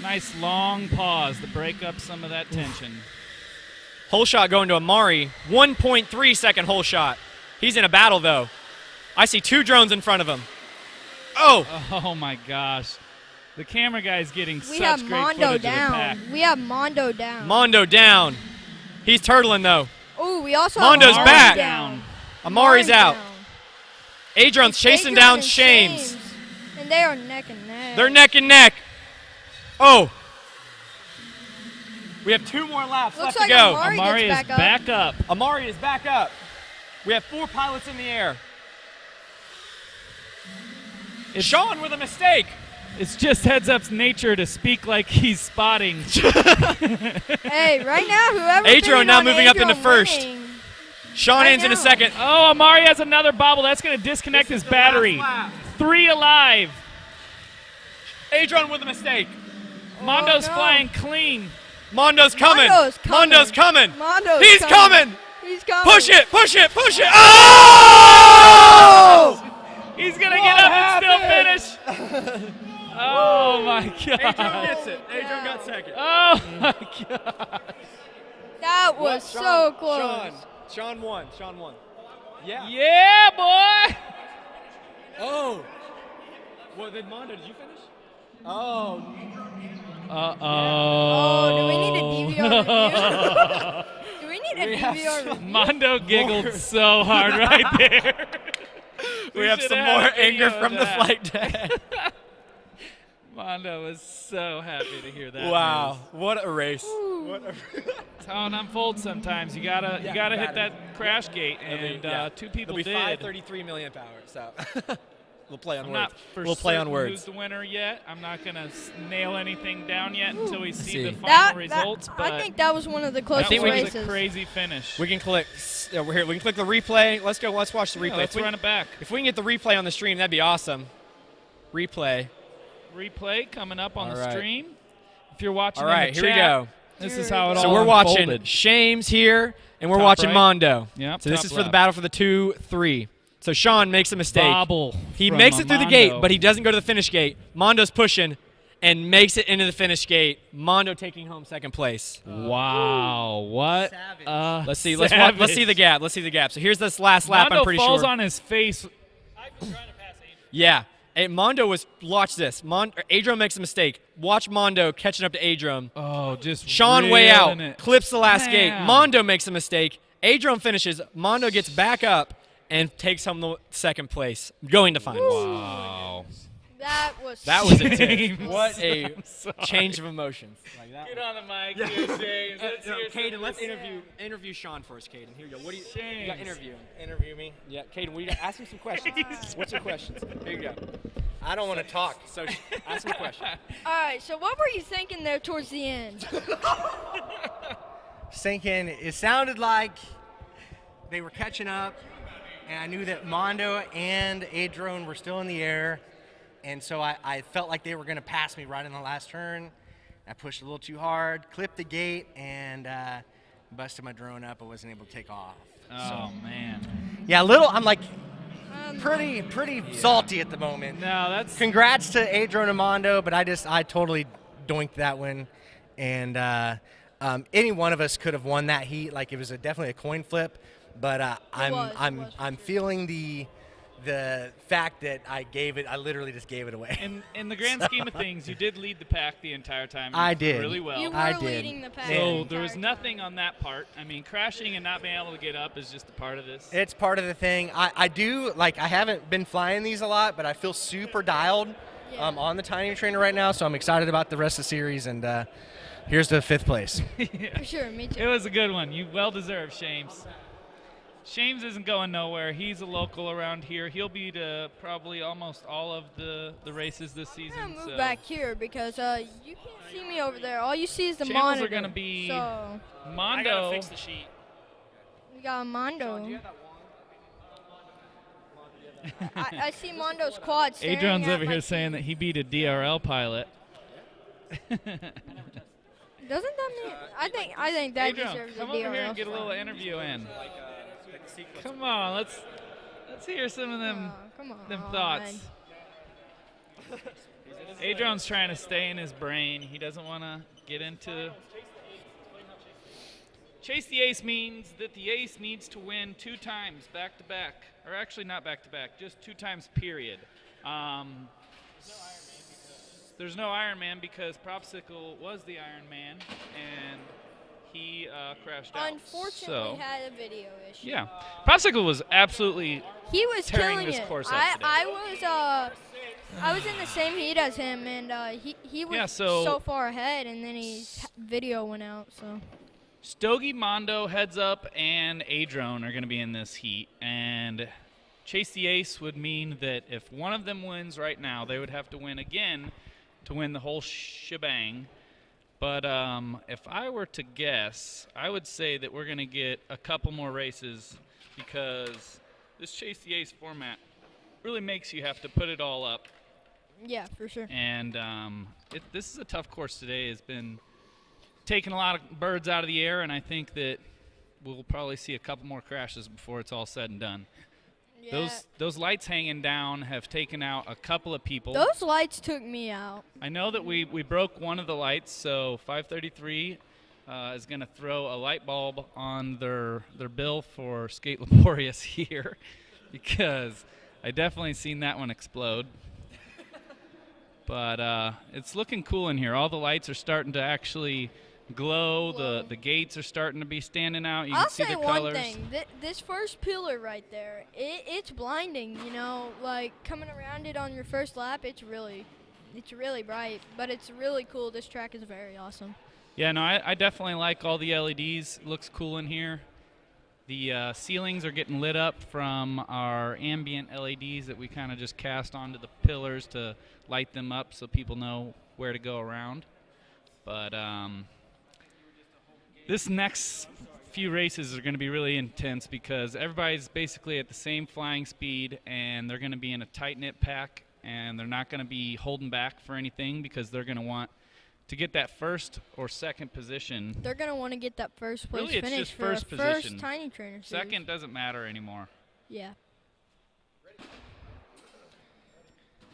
Nice long pause to break up some of that tension. Hole shot going to Amari. 1.3 second hole shot. He's in a battle, though. I see 2 drones in front of him. Oh! Oh my gosh. The camera guy's getting We such have great Mondo footage of the pack. down. We have Mondo down. Mondo down. He's turtling, though. Oh, we also Mondo's have back. down. Amari's out. down. Adron's chasing Adrian down and Shames. And they are neck and neck. They're neck and neck. Oh. We have 2 more laps Looks left like to go. Amari Amari is gets back up. Amari is back up. We have 4 pilots in the air. Sean with a mistake. It's just heads up's nature to speak like he's spotting. Hey, right now, whoever Adrian bidded now on moving up into Adrian first. winning. Sean Right ends in a now. second. Oh, Amari has another bobble. That's going to disconnect his battery. 3 alive. Adrian with a mistake. Mondo's no. flying clean. Mondo's coming. Mondo's coming. Mondo's coming. Mondo's He's coming. He's coming. Push it, push it, push it. Oh! He's going to get up and still finish. Oh, my Adrian God. gets it. Adrian got second. Oh, my God. That was so close. Sean won. Sean won. Yeah. Yeah, boy. Oh. Well, then Mondo, did you finish? Oh. Uh-oh. Oh, do we need a DVR review? Do we need a DVR review? Mondo giggled so hard right there. We have should some have more a video anger of from the that. flight deck. Mondo was so happy to hear that. Wow. news. What a race. That's how it unfolds sometimes. You gotta hit that crash gate, and 2 people It'll be did. 533 million power. So we'll play on I'm words. not for We'll play on certain words. who's the winner yet. I'm not gonna nail anything down yet until we see the see. final results. But I think that was one of the that closest think we was races. a crazy finish. We can click. We're here. We can click the replay. Let's go. Let's watch the replay. Yeah, let's If we- run it back. If we can get the replay on the stream, that'd be awesome. Replay. Replay coming up on All the right. stream. If you're watching, All right, in the here we chat, go. This is how it all So we're watching unfolded. Shames here, and we're Top watching right. Mondo. Yep, So this top is for the left. battle for the 2-3. So Sean makes a mistake. Bobble. He from makes it through the gate, Mondo. but he doesn't go to the finish gate. Mondo's pushing and makes it into the finish gate. Mondo taking home second place. Wow, what? Let's see. Let's see the gap. Let's see the gap. So here's this last lap. Mondo I'm pretty falls sure. on his face. Yeah. And Mondo was. Watch this. Adrian makes a mistake. Watch Mondo catching up to Adrian. Oh, just Sean way out. reeling it. Clips the last gate. Man. Mondo makes a mistake. Adrian finishes. Mondo gets back up and takes home the second place, going to finals. Wow. That was That was intense. James, What a I'm sorry. change of emotions. Like that. Get on the mic, here, James. Let's hear some Caden, of let's this. interview Sean first. Caden, here you go. What do you? James. You got interview him. Interview me. Yeah, Caden, what do you got? Ask him some questions. What's your questions? Here you go. I don't want to talk. So ask him a question. All right, so what were you thinking there towards the end? Thinking it sounded like they were catching up, and I knew that Mondo and Adrian were still in the air, and so I felt like they were going to pass me right in the last turn. I pushed a little too hard, clipped the gate, and busted my drone up. I wasn't able to take off. Oh, man. Yeah, I'm like pretty salty at the moment. No, that's Congrats to Adrian and Mondo, but I totally doinked that one, and any one of us could have won that heat. Like, it was definitely a coin flip, but I'm feeling the fact that I literally just gave it away. in the grand scheme of things, you did lead the pack the entire time. I You did. really well. You were I did. leading the pack. So the there entire was time. nothing on that part. I mean, crashing and not being able to get up is just a part of this. It's part of the thing. I do, like, I haven't been flying these a lot, but I feel super dialed Yeah. on the Tiny Trainer right now, so I'm excited about the rest of the series, and Here's the 5th place. For sure, me too. It was a good one. You well deserved, Shames. Shames isn't going nowhere. He's a local around here. He'll be to probably almost all of the races this season. I'm gonna move back here because you can't see me over there. All you see is the Channels monitor. are gonna be so I gotta Mondo. fix the sheet. we got Mondo. I see Mondo's quad. staring Adrian's at over my here saying that he beat a DRL pilot. Doesn't that mean? I think that Adrian, deserves a come over here DRL. and get a little interview in. Come on, let's hear some of them Come on. them thoughts. Adrian's trying to stay in his brain. He doesn't want to get into. Chase the ace means that the ace needs to win 2 times back to back, or actually not back to back, just 2 times period. There's no Iron Man because Propsicle was the Iron Man and he crashed out. Unfortunately, So, had a video issue. yeah, Propsicle was absolutely He was tearing killing this it. course up today. I was in the same heat as him, and he was so far ahead, and then his video went out. So Stogie, Mondo, Heads Up, and Adrone are going to be in this heat. And Chase the Ace would mean that if one of them wins right now, they would have to win again to win the whole shebang. But if I were to guess, I would say that we're going to get a couple more races because this Chase the Ace format really makes you have to put it all up. yeah, for sure. And this is a tough course today. It's been taking a lot of birds out of the air, and I think that we'll probably see a couple more crashes before it's all said and done. Yeah. Those lights hanging down have taken out a couple of people. Those lights took me out. I know that we broke one of the lights, so 533 is going to throw a light bulb on their bill for Sk8 Liborious here because I definitely seen that one explode. But it's looking cool in here. All the lights are starting to actually glow. The gates are starting to be standing out. You I'll can see say the one colors. thing. This first pillar right there, it's blinding. You know, like coming around it on your first lap, it's really bright. But it's really cool. This track is very awesome. Yeah, no, I definitely like all the LEDs. It looks cool in here. The ceilings are getting lit up from our ambient LEDs that we kind of just cast onto the pillars to light them up so people know where to go around. But this next few races are going to be really intense because everybody's basically at the same flying speed and they're going to be in a tight-knit pack and they're not going to be holding back for anything because they're going to want to get that first or second position. They're gonna want to get that first place Really, it's finish just for first a position. first Tiny Trainer series. Second doesn't matter anymore. Yeah.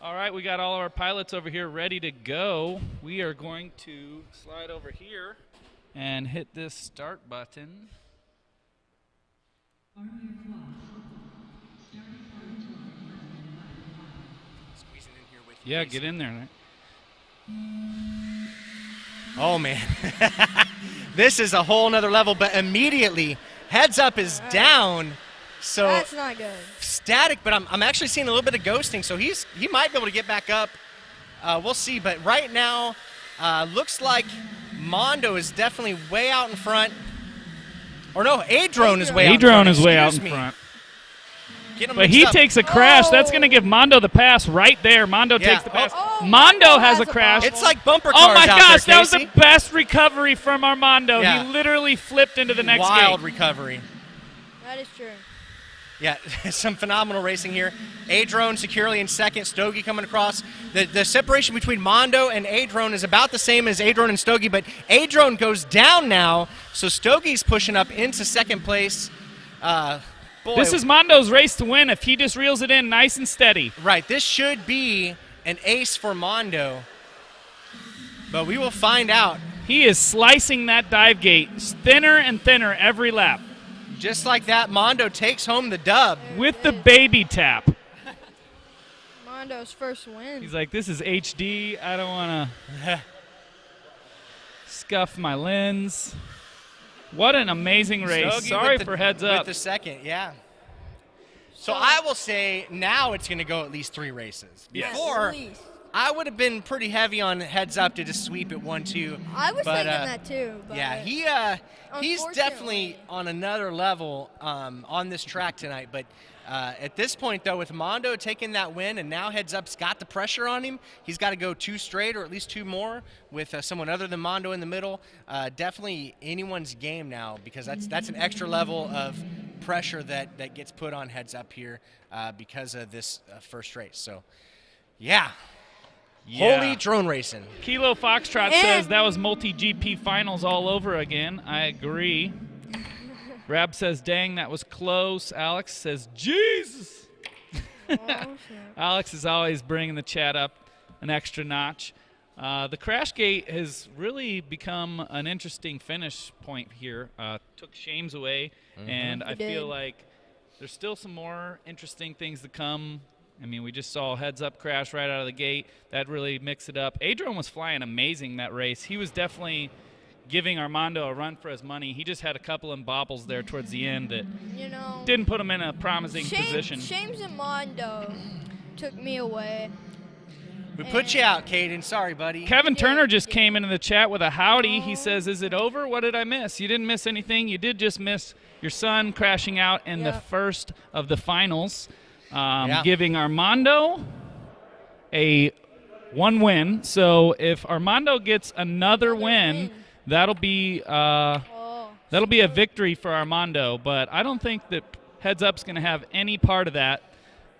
All right, we got all of our pilots over here ready to go. We are going to slide over here and hit this start button. Yeah, get in there. Oh, man. This is a whole nother level, but immediately Heads Up is down. So That's not good. static, but I'm actually seeing a little bit of ghosting, so he might be able to get back up. We'll see, but right now looks like Mondo is definitely way out in front. Or no, Adrone is way out in front. Adrone is way out in Excuse me. front. Get him But mixed he up. takes a crash. That's going to give Mondo the pass right there. Mondo Yeah. takes the pass. Oh, Mondo has a crash. bobble. It's like bumper cars Oh my out gosh, there, that was the Casey. best recovery from Armando. Yeah. He literally flipped into the next Wild gate. recovery. That is true. Yeah, some phenomenal racing here. Adrone securely in second. Stogie coming across. The separation between Mondo and Adrone is about the same as Adrone and Stogie, but Adrone goes down now, so Stogie's pushing up into second place. Boy, This is Mondo's race to win if he just reels it in nice and steady. right. This should be an ace for Mondo, but we will find out. He is slicing that dive gate thinner and thinner every lap Just like that, Mondo takes home the dub. with the baby tap. Mondo's first win. He's like, this is HD. I don't want to scuff my lens. What an amazing race. Stogie Sorry with the- for Heads Up. With the second, yeah. So I will say now it's going to go at least 3 races. Yes. Before, At least. I would have been pretty heavy on heads up to just sweep it 1-2. I was but, thinking that too. But Yeah, he's unfortunately- definitely on another level on this track tonight. But at this point, though, with Mondo taking that win and now heads up's got the pressure on him, he's got to go 2 straight or at least 2 more with someone other than Mondo in the middle. Definitely anyone's game now, because that's an extra level of pressure that gets put on heads up here because of this first race. So, yeah. Holy drone racing. Kilo Foxtrot says that was multi-GP finals all over again. I agree. Rab says, dang, that was close. Alex says, Jesus. Alex is always bringing the chat up an extra notch. The crash gate has really become an interesting finish point here. Took shames away, and I feel like there's still some more interesting things to come. I mean, we just saw heads up crash right out of the gate. That really mixed it up. Adrian was flying amazing that race. He was definitely giving Armando a run for his money. He just had a couple of bobbles there towards the end that didn't put him in a promising position. Shames and Mondo took me away. We put you out, Caden. Sorry, buddy. Kevin Turner just came into the chat with a howdy. He says, is it over? What did I miss? You didn't miss anything. You did just miss your son crashing out in the first of the finals. Giving Armando a 1 win. So if Armando gets another win, that'll be a victory for Armando. But I don't think that Heads Up's going to have any part of that.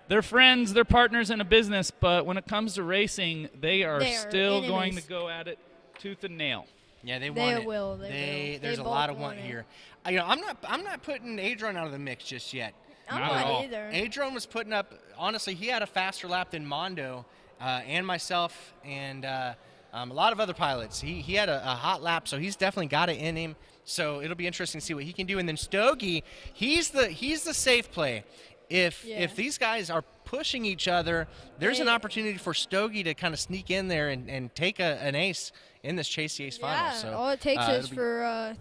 They're friends, they're partners in a business, but when it comes to racing, they are still going to go at it tooth and nail. Yeah, they want it. They will. There's a lot of want here. I'm not putting Adrian out of the mix just yet. I'm not either. Adrian was putting up, honestly, he had a faster lap than Mondo and myself and a lot of other pilots. He had a hot lap, so he's definitely got it in him. So it'll be interesting to see what he can do. And then Stogie, he's the safe play. If these guys are pushing each other, there's an opportunity for Stogie to kind of sneak in there and take an ace in this Chase the Ace final. So all it takes is for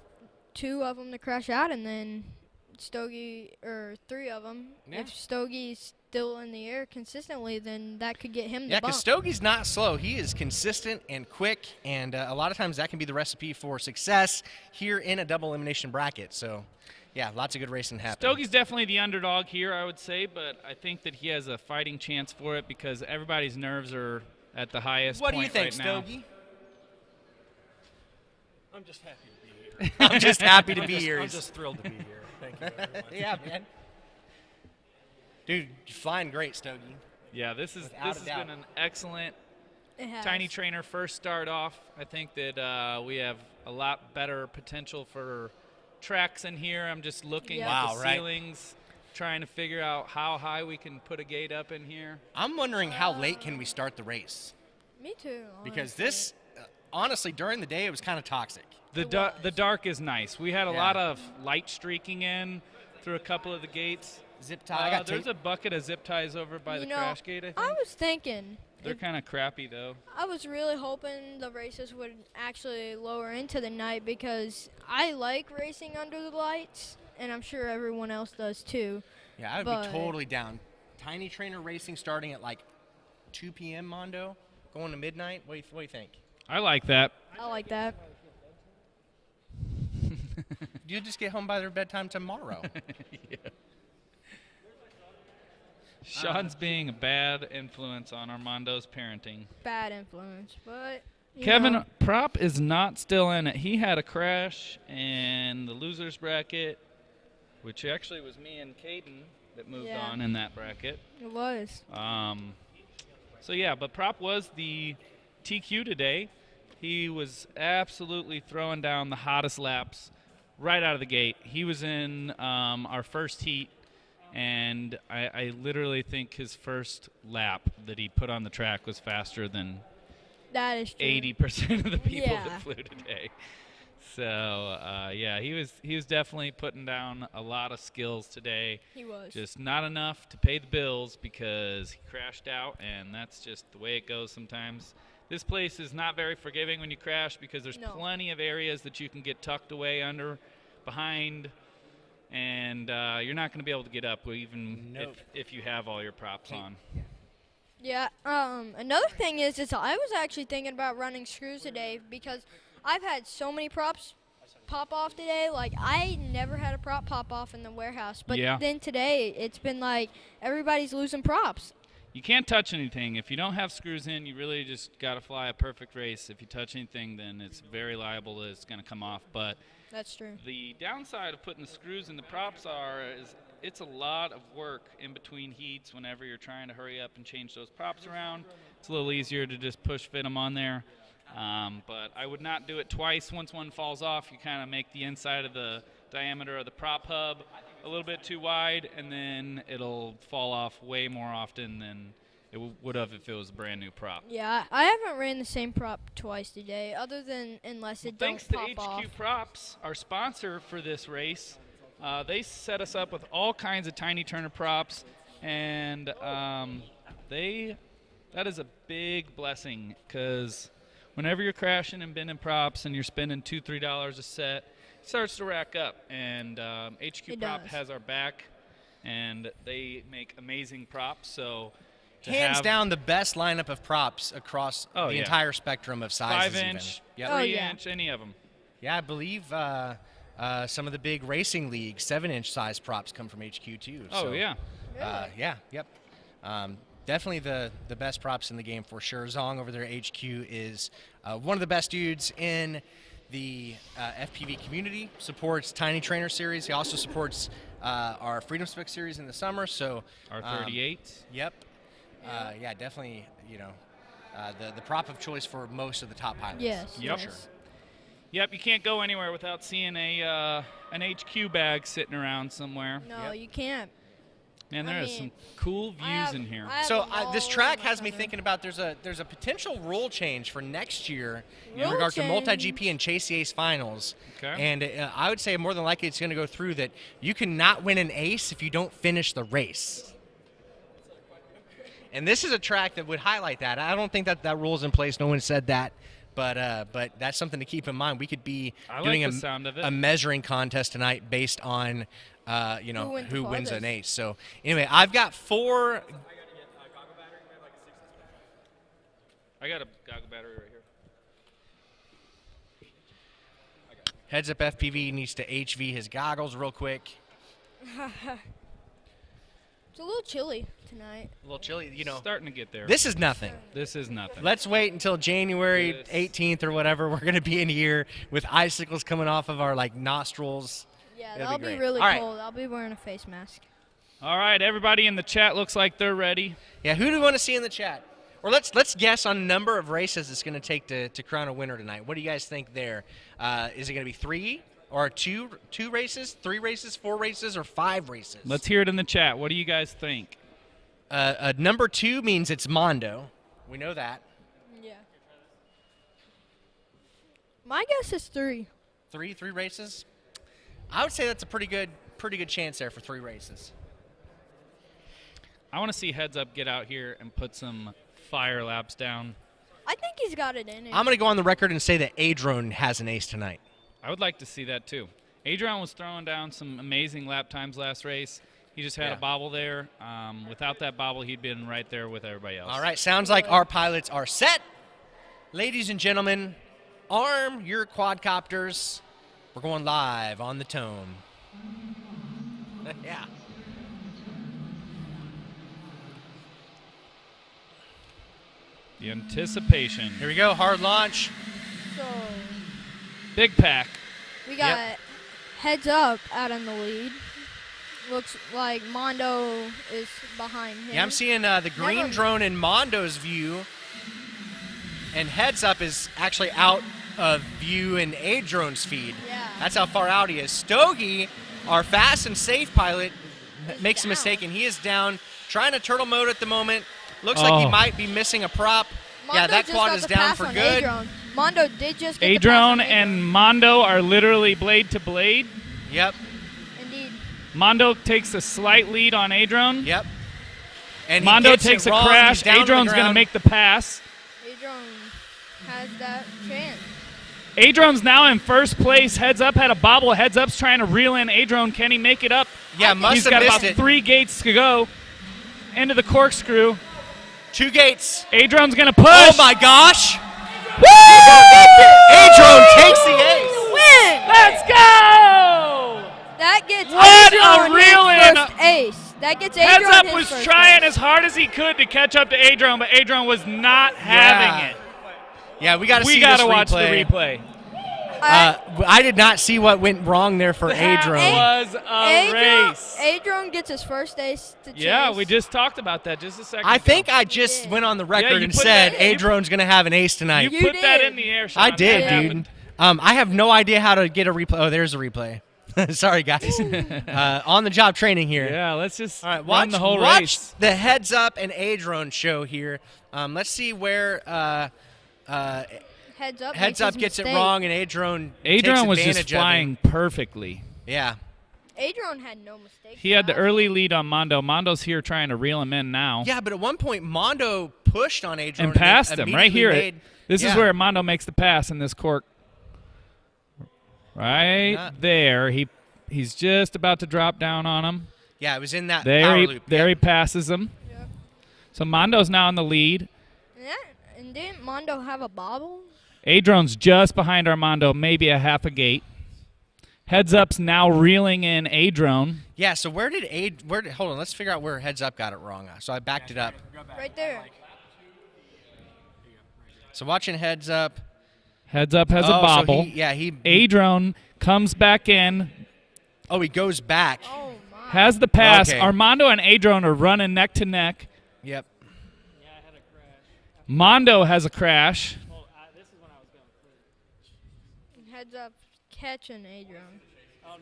2 of them to crash out, and then Stogie, or 3 of them. Yeah. If Stogie's still in the air consistently, then that could get him the Yeah, bump. because Stogie's not slow. He is consistent and quick, and a lot of times that can be the recipe for success here in a double elimination bracket. So, yeah, lots of good racing happening. Stogie's definitely the underdog here, I would say, but I think that he has a fighting chance for it because everybody's nerves are at the highest What point do you think, right now. Stogie? I'm just happy to be here. I'm just happy to be here. I'm just thrilled to be here. Thank you very much. Yeah, man. Dude, you're flying great, Stogie. Yeah, this has been an excellent It has. Tiny Trainer first start off. I think that we have a lot better potential for tracks in here. I'm just looking at the ceilings, trying to figure out how high we can put a gate up in here. I'm wondering how late can we start the race? Me too. Because this, honestly, during the day, it was kind of toxic. The dark is nice. We had a lot of light streaking in through a couple of the gates. Zip tie. There's a bucket of zip ties over by the crash gate, I think. I was thinking. They're kind of crappy, though. I was really hoping the races would actually lower into the night because I like racing under the lights, and I'm sure everyone else does too. Yeah, I would be totally down. Tiny Trainer racing starting at like 2 p.m. Mondo, going to midnight. What do you think? I like that. I like that. You just get home by their bedtime tomorrow. Yeah. Sean's being a bad influence on Armando's parenting. Bad influence, but Kevin Prop is not still in it. He had a crash in the losers bracket, which actually was me and Caden that moved on in that bracket. It was. So yeah, but Prop was the TQ today. He was absolutely throwing down the hottest laps right out of the gate. He was in our first heat, and I literally think his first lap that he put on the track was faster than that is true. 80% of the people that flew today. So yeah, he was definitely putting down a lot of skills today. He was. Just not enough to pay the bills because he crashed out, and that's just the way it goes sometimes. This place is not very forgiving when you crash because there's plenty of areas that you can get tucked away under, behind, and you're not going to be able to get up even if you have all your props on. Yeah. Another thing is I was actually thinking about running screws today because I've had so many props pop off today. Like, I never had a prop pop off in the warehouse. But Yeah. then today, it's been like everybody's losing props. You can't touch anything. If you don't have screws in, you really just got to fly a perfect race. If you touch anything, then it's very liable that it's going to come off. But That's true. the downside of putting the screws in the props is it's a lot of work in between heats whenever you're trying to hurry up and change those props around. It's a little easier to just push fit them on there. But I would not do it twice. Once one falls off, you kind of make the inside of the diameter of the prop hub a little bit too wide, and then it'll fall off way more often than it would have if it was a brand new prop. Yeah, I haven't ran the same prop twice today, other than unless it Thanks don't to pop HQ off. Props, our sponsor for this race, they set us up with all kinds of tiny turner props, and that is a big blessing because whenever you're crashing and bending props and you're spending $2-3 a set, it starts to rack up. And HQ It Prop does. has our back, and they make amazing props. So to Hands have down, the best lineup of props across Oh, the yeah. entire spectrum of sizes. 5-inch, Even. Yep. Oh, yeah. 3-inch, any of them. Yeah, I believe some of the big racing leagues 7-inch size props come from HQ too. Oh, so, yeah. Yeah. Yep. Definitely the best props in the game for sure. Zong over there at HQ is one of the best dudes in the FPV community. Supports Tiny Trainer series. He also supports our Freedom Spec series in the summer. So Our 38. Yep. Yeah, definitely. You know, the prop of choice for most of the top pilots. Yes. Yep. For sure. Yep, you can't go anywhere without seeing an HQ bag sitting around somewhere. No, you can't. Man, I there is mean, some cool views I have- in here. I have So them all this over track my has me phone. thinking about there's a potential rule change for next year in Rule regard to change. multi-GP and Chase the Ace finals. Okay. And I would say more than likely it's going to go through that you cannot win an ace if you don't finish the race. And this is a track that would highlight that. I don't think that rule is in place. No one said that. But that's something to keep in mind. We could be I like doing the sound of it. a measuring contest tonight based on Who wins the an farthest. ace. So anyway, I've got 4. I got a goggle battery right here. Heads up FPV needs to HV his goggles real quick. It's a little chilly tonight. A little chilly, you know. Starting to get there. This is nothing. This is nothing. Let's wait until January This- 18th or whatever. We're going to be in here with icicles coming off of our nostrils. Yeah, It'll that'll be be great. really All right. cold. I'll be wearing a face mask. All right, everybody in the chat looks like they're ready. Yeah, who do we want to see in the chat? Or let's guess on the number of races it's going to take to crown a winner tonight. What do you guys think there? Is it going to be 3 or 2 races, 3 races, 4 races, or 5 races? Let's hear it in the chat. What do you guys think? Number 2 means it's Mondo. We know that. Yeah. My guess is 3. 3 races. I would say that's a pretty good chance there for 3 races. I want to see Heads Up get out here and put some fire laps down. I think he's got it in him. I'm going to go on the record and say that Adrone has an ace tonight. I would like to see that too. Adrian was throwing down some amazing lap times last race. He just had Yeah. a bobble there. Without that bobble, he'd been right there with everybody else. All right, sounds like our pilots are set. Ladies and gentlemen, arm your quadcopters. We're going live on the Tome. Yeah. The anticipation. Here we go, hard launch. So Big pack. we got Heads Up out in the lead. Looks like Mondo is behind him. Yeah, I'm seeing the green Never- drone in Mondo's view. And Heads Up is actually out of view in Adrone's feed. Yeah. That's how far out he is. Stogie, our fast and safe pilot, makes a down. mistake, and he is down, trying to turtle mode at the moment. Looks like he Oh. might be missing a prop. Mondo Yeah, that just quad got is the down pass for on good. Adrone. Mondo did just get the pass Adrone on and Mondo are literally blade to blade. Yep, Indeed. Mondo takes a slight lead on Adrone. yep. And he Mondo gets it takes a wrong. crash. He's down to the Adrone's going to ground. make the pass. Adrone has that chance. Adrone's now in first place. Heads Up had a bobble. Heads Up's trying to reel in Adrone. Can he make it up? Yeah, must He's have got missed about it. 3 gates to go. Into the corkscrew. 2 gates. Adron's going to push. Oh, my gosh. Woo! Adron takes the ace. Win! Let's go! That gets What Adron a reel-in. his first ace. That gets Adron Heads Up his was first trying ace. as hard as he could to catch up to Adron, but Adron was not having it. Yeah, we got to see We this got to watch the replay. replay. I did not see what went wrong there for That Adron. was a race. Adron gets his first ace to chase. Yeah, we just talked about that just a second I ago. think I just went on the record you and put said that- you- Adron's going to have an ace tonight. You You put that did. in the air, Sean. I did, That dude. happened. I have no idea how to get a replay. Oh, there's a replay. Sorry, guys. On the job training here. Yeah, let's just All right, run watch the whole watch race. the Heads Up and Adron show here. Let's see where Heads Up. Heads makes Up his gets it mistake. wrong and Adron takes Adron was just advantage of it. flying perfectly. Yeah. Adron had no mistakes. He had the last early lead on Mondo. Mondo's here trying to reel him in now. Yeah, but at one point Mondo pushed on Adron And passed him right immediately here. made- This is yeah. where Mondo makes the pass in this cork. Right Not- there. He's just about to drop down on him. Yeah, it was in that There power he, loop. there he Yep. passes him. Yep. So Mondo's now in the lead. Yeah, and didn't Mondo have a bobble? Adron's just behind Armando, maybe a half a gate. Heads Up's now reeling in Adron. Yeah, so hold on, let's figure out where Heads Up got it wrong. So I backed it up. Right there. So watching Heads Up. Heads Up has a Oh, so bobble. he Adron comes back in, he goes back. Oh my. has the pass. Okay. Armando and Adron are running neck to neck. Yep. Mondo has a crash. Heads Up catching Adron.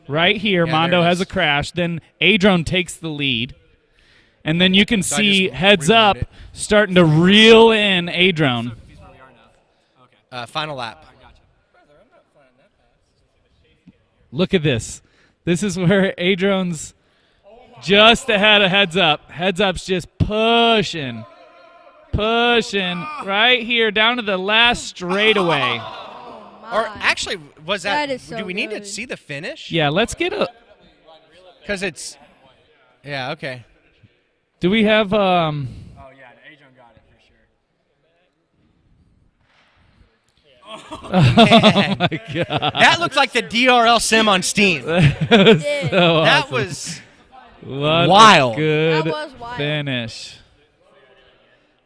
Right here, Yeah, Mondo there it has is. a crash. Then Adron takes the lead. And then you can So I see just Heads rewound Up it. starting to reel in Adron. Final lap. Look at this. This is where Adron's just ahead of Heads Up. Heads Up's just pushing right here down to the last straightaway. Or actually, was that? That is so do we need to good. see the finish? Yeah, let's get a. Because it's. Yeah. Okay. Do we have? Oh, yeah, Adron got it for sure. Man, My God. that looked like the DRL sim on Steam. Did. That awesome. was. What wild. a good That was wild. finish.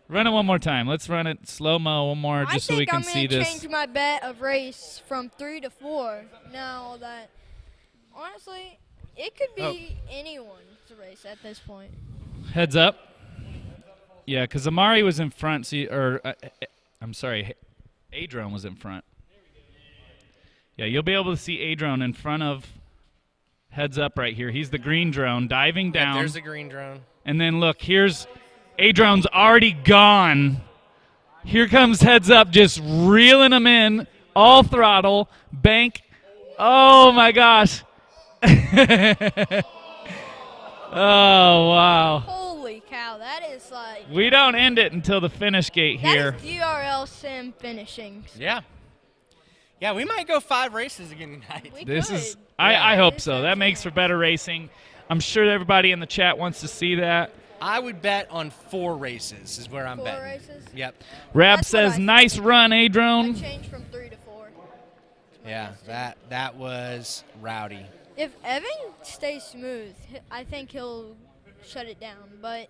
Run it one more time. Let's run it slow-mo one more I just so we think can I'm see gonna this. change my bet of race from 3 to 4. Now that, honestly, it could be anyone's race at this point. Heads up. Yeah, because Amari was in front. I'm sorry, Adron was in front. Yeah, you'll be able to see Adron in front of Heads Up right here. He's the green drone diving Yep, down. there's the green drone. And then look, here's Adron's already gone. Here comes Heads Up, just reeling him in, all throttle, bank. Oh my gosh. Oh, wow. Holy cow, that is like, We don't end it until the finish gate here. that is DRL sim finishing. Yeah. Yeah, we might go 5 races again tonight. We This could. is I hope This so. is That makes for better racing. I'm sure everybody in the chat wants to see that. I would bet on 4 races is where I'm 4 betting. races. Yep. Rab That's what says, I nice run, I Adron. changed from 3 to 4. Yeah, that was rowdy. If Evan stays smooth, I think he'll shut it down. But,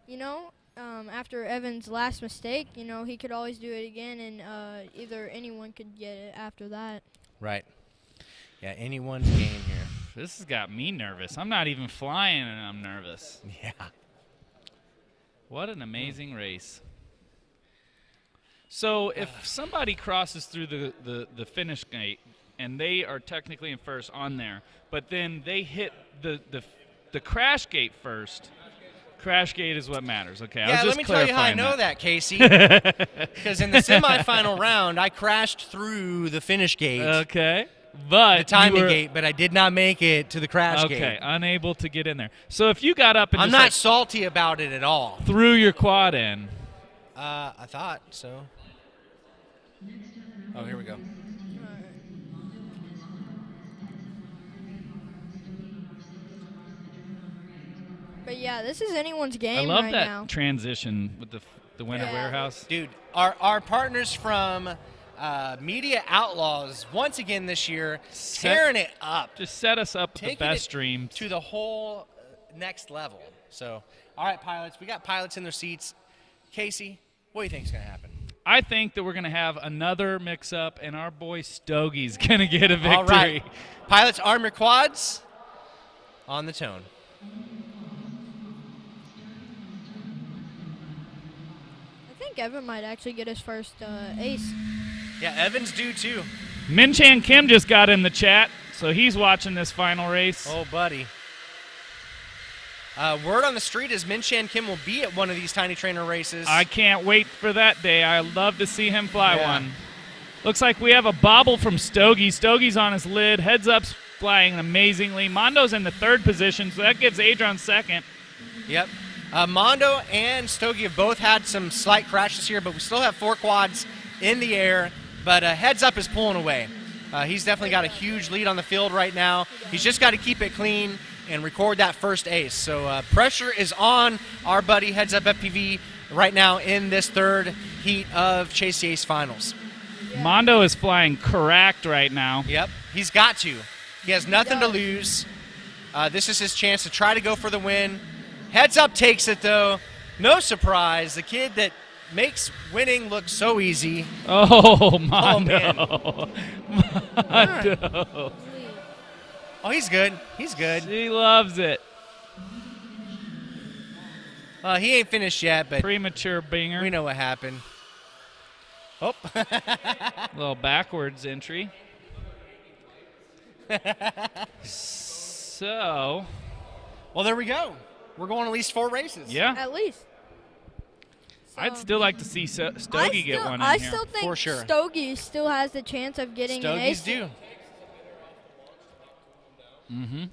you know, after Evan's last mistake, you know, he could always do it again, and either anyone could get it after that. Right. Yeah, anyone's game here. This has got me nervous. I'm not even flying and I'm nervous. Yeah. What an amazing race. So if somebody crosses through the finish gate and they are technically in first on there, but then they hit the crash gate first, crash gate is what matters. Okay, I was Yeah, just let me tell you how I clarifying know that, Casey. Because in the semifinal round, I crashed through the finish gate, Okay, but the timing you were, gate, but I did not make it to the crash Okay, gate. unable to get in there. So if you got up and I'm just not like salty about it at all. threw your quad in, I thought so. Oh, here we go. But, yeah, this is anyone's game I love right that now. transition with The Winter Yeah. Warehouse. Dude, our partners from Media Outlaws, once again this year, tearing it up. Just set us up with the Taking best it streams. to the whole next level. So, all right, pilots. We got pilots in their seats. Casey, what do you think is going to happen? I think that we're going to have another mix-up, and our boy Stogie's going to get a victory. All right. Pilots, arm your quads. On the tone. I think Evan might actually get his first ace. Yeah, Evans do too. Min Chan Kim just got in the chat, so he's watching this final race. Oh, buddy. Word on the street is Min Chan Kim will be at one of these Tiny Trainer races. I can't wait for that day. I love to see him fly Yeah. one. Looks like we have a bobble from Stogie. Stogie's on his lid. Heads up's flying amazingly. Mondo's in the 3rd position, so that gives Adron 2nd. Yep. Mondo and Stogie have both had some slight crashes here, but we still have 4 quads in the air. But Heads Up is pulling away. He's definitely got a huge lead on the field right now. He's just got to keep it clean and record that first ace. So pressure is on our buddy Heads Up FPV right now in this 3rd heat of Chase the Ace Finals. Mondo is flying correct right now. Yep, he's got to. He has nothing to lose. This is his chance to try to go for the win. Heads Up takes it, though. No surprise. The kid that makes winning look so easy. Oh, Mondo. Oh, Mondo. Oh, he's good. He's good. He loves it. He ain't finished yet, but Premature binger. we know what happened. Oh. Little backwards entry. So, Well, there we go. We're going at least 4 races. yeah. At least. I'd still like to see Stogie get one in I here. still think For sure. Stogie still has the chance of getting an Stogies ace. do. Mm-hmm.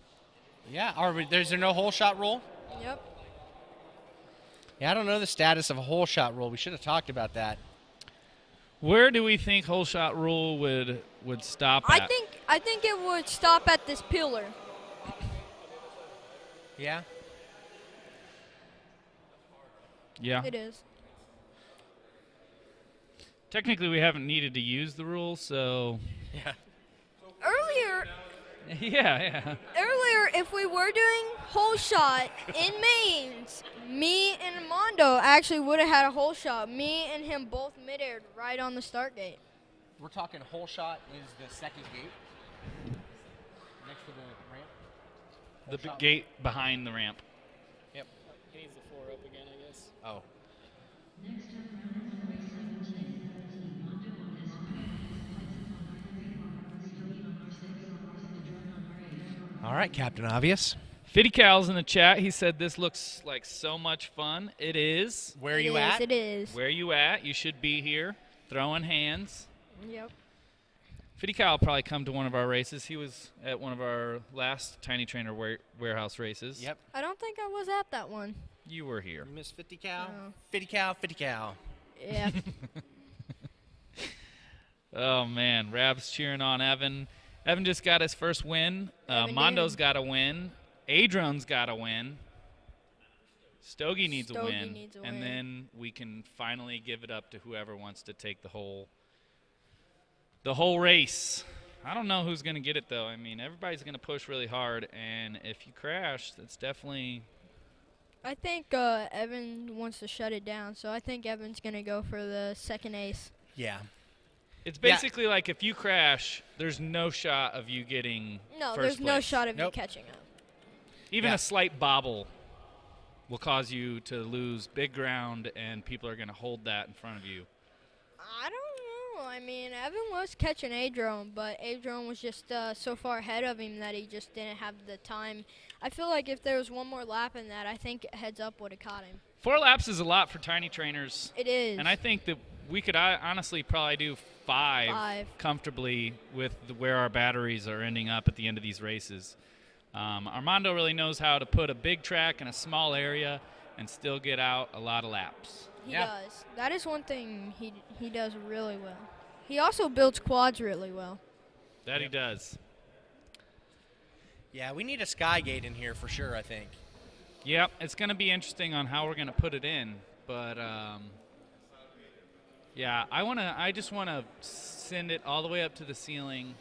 Yeah. Is there no hole shot rule? Yep. Yeah, I don't know the status of a hole shot rule. We should have talked about that. Where do we think hole shot rule would stop at? I think it would stop at this pillar. Yeah. Yeah. It is. Technically, we haven't needed to use the rule, so Yeah. Earlier, yeah. if we were doing hole shot in mains, me and Mondo actually would have had a hole shot. Me and him both mid-aired right on the start gate. We're talking hole shot is the 2nd gate. Next to the ramp. The gate behind the ramp. Yep. He needs the 4 up again, I guess. Oh. Next up, round number 17. Mondo on S5, Stogie on R6, Adron on R8. All right, Captain Obvious. Fitty Cal's in the chat. He said this looks like so much fun. It is. Where are you at? It is. Where you at? You should be here, throwing hands. Yep. Fitty Cal will probably come to one of our races. He was at one of our last Tiny Trainer warehouse races. Yep. I don't think I was at that one. You were here. Miss 50 cow. Oh. 50 cow, 50 cow. Yeah. Oh, man. Rab's cheering on Evan. Evan just got his first win. Evan Mondo's did. got a win. Adron's got a win. Stogie needs a Stogie win. needs a And win. then we can finally give it up to whoever wants to take the whole race. I don't know who's going to get it, though. I mean, everybody's going to push really hard, and if you crash, that's definitely I think Evan wants to shut it down, so I think Evan's going to go for the 2nd ace. Yeah. it's Yeah. basically like if you crash, there's no shot of you getting No, first there's no place. shot of Nope. you catching up. Even Yeah. a slight bobble will cause you to lose big ground, and people are going to hold that in front of you. I don't know. I mean, Evan was catching Adron, but Adron was just so far ahead of him that he just didn't have the time. I feel like if there was one more lap in that, I think Heads Up would have caught him. 4 laps is a lot for tiny trainers, It is. and I think that we could honestly probably do 5 5. comfortably with where our batteries are ending up at the end of these races. Armando really knows how to put a big track in a small area and still get out a lot of laps. He Yeah. does. That is one thing he does really well. He also builds quads really well. That he does. Yeah, we need a Skygate in here for sure, I think. Yep, it's going to be interesting on how we're going to put it in, but Yeah, I just wanna send it all the way up to the ceiling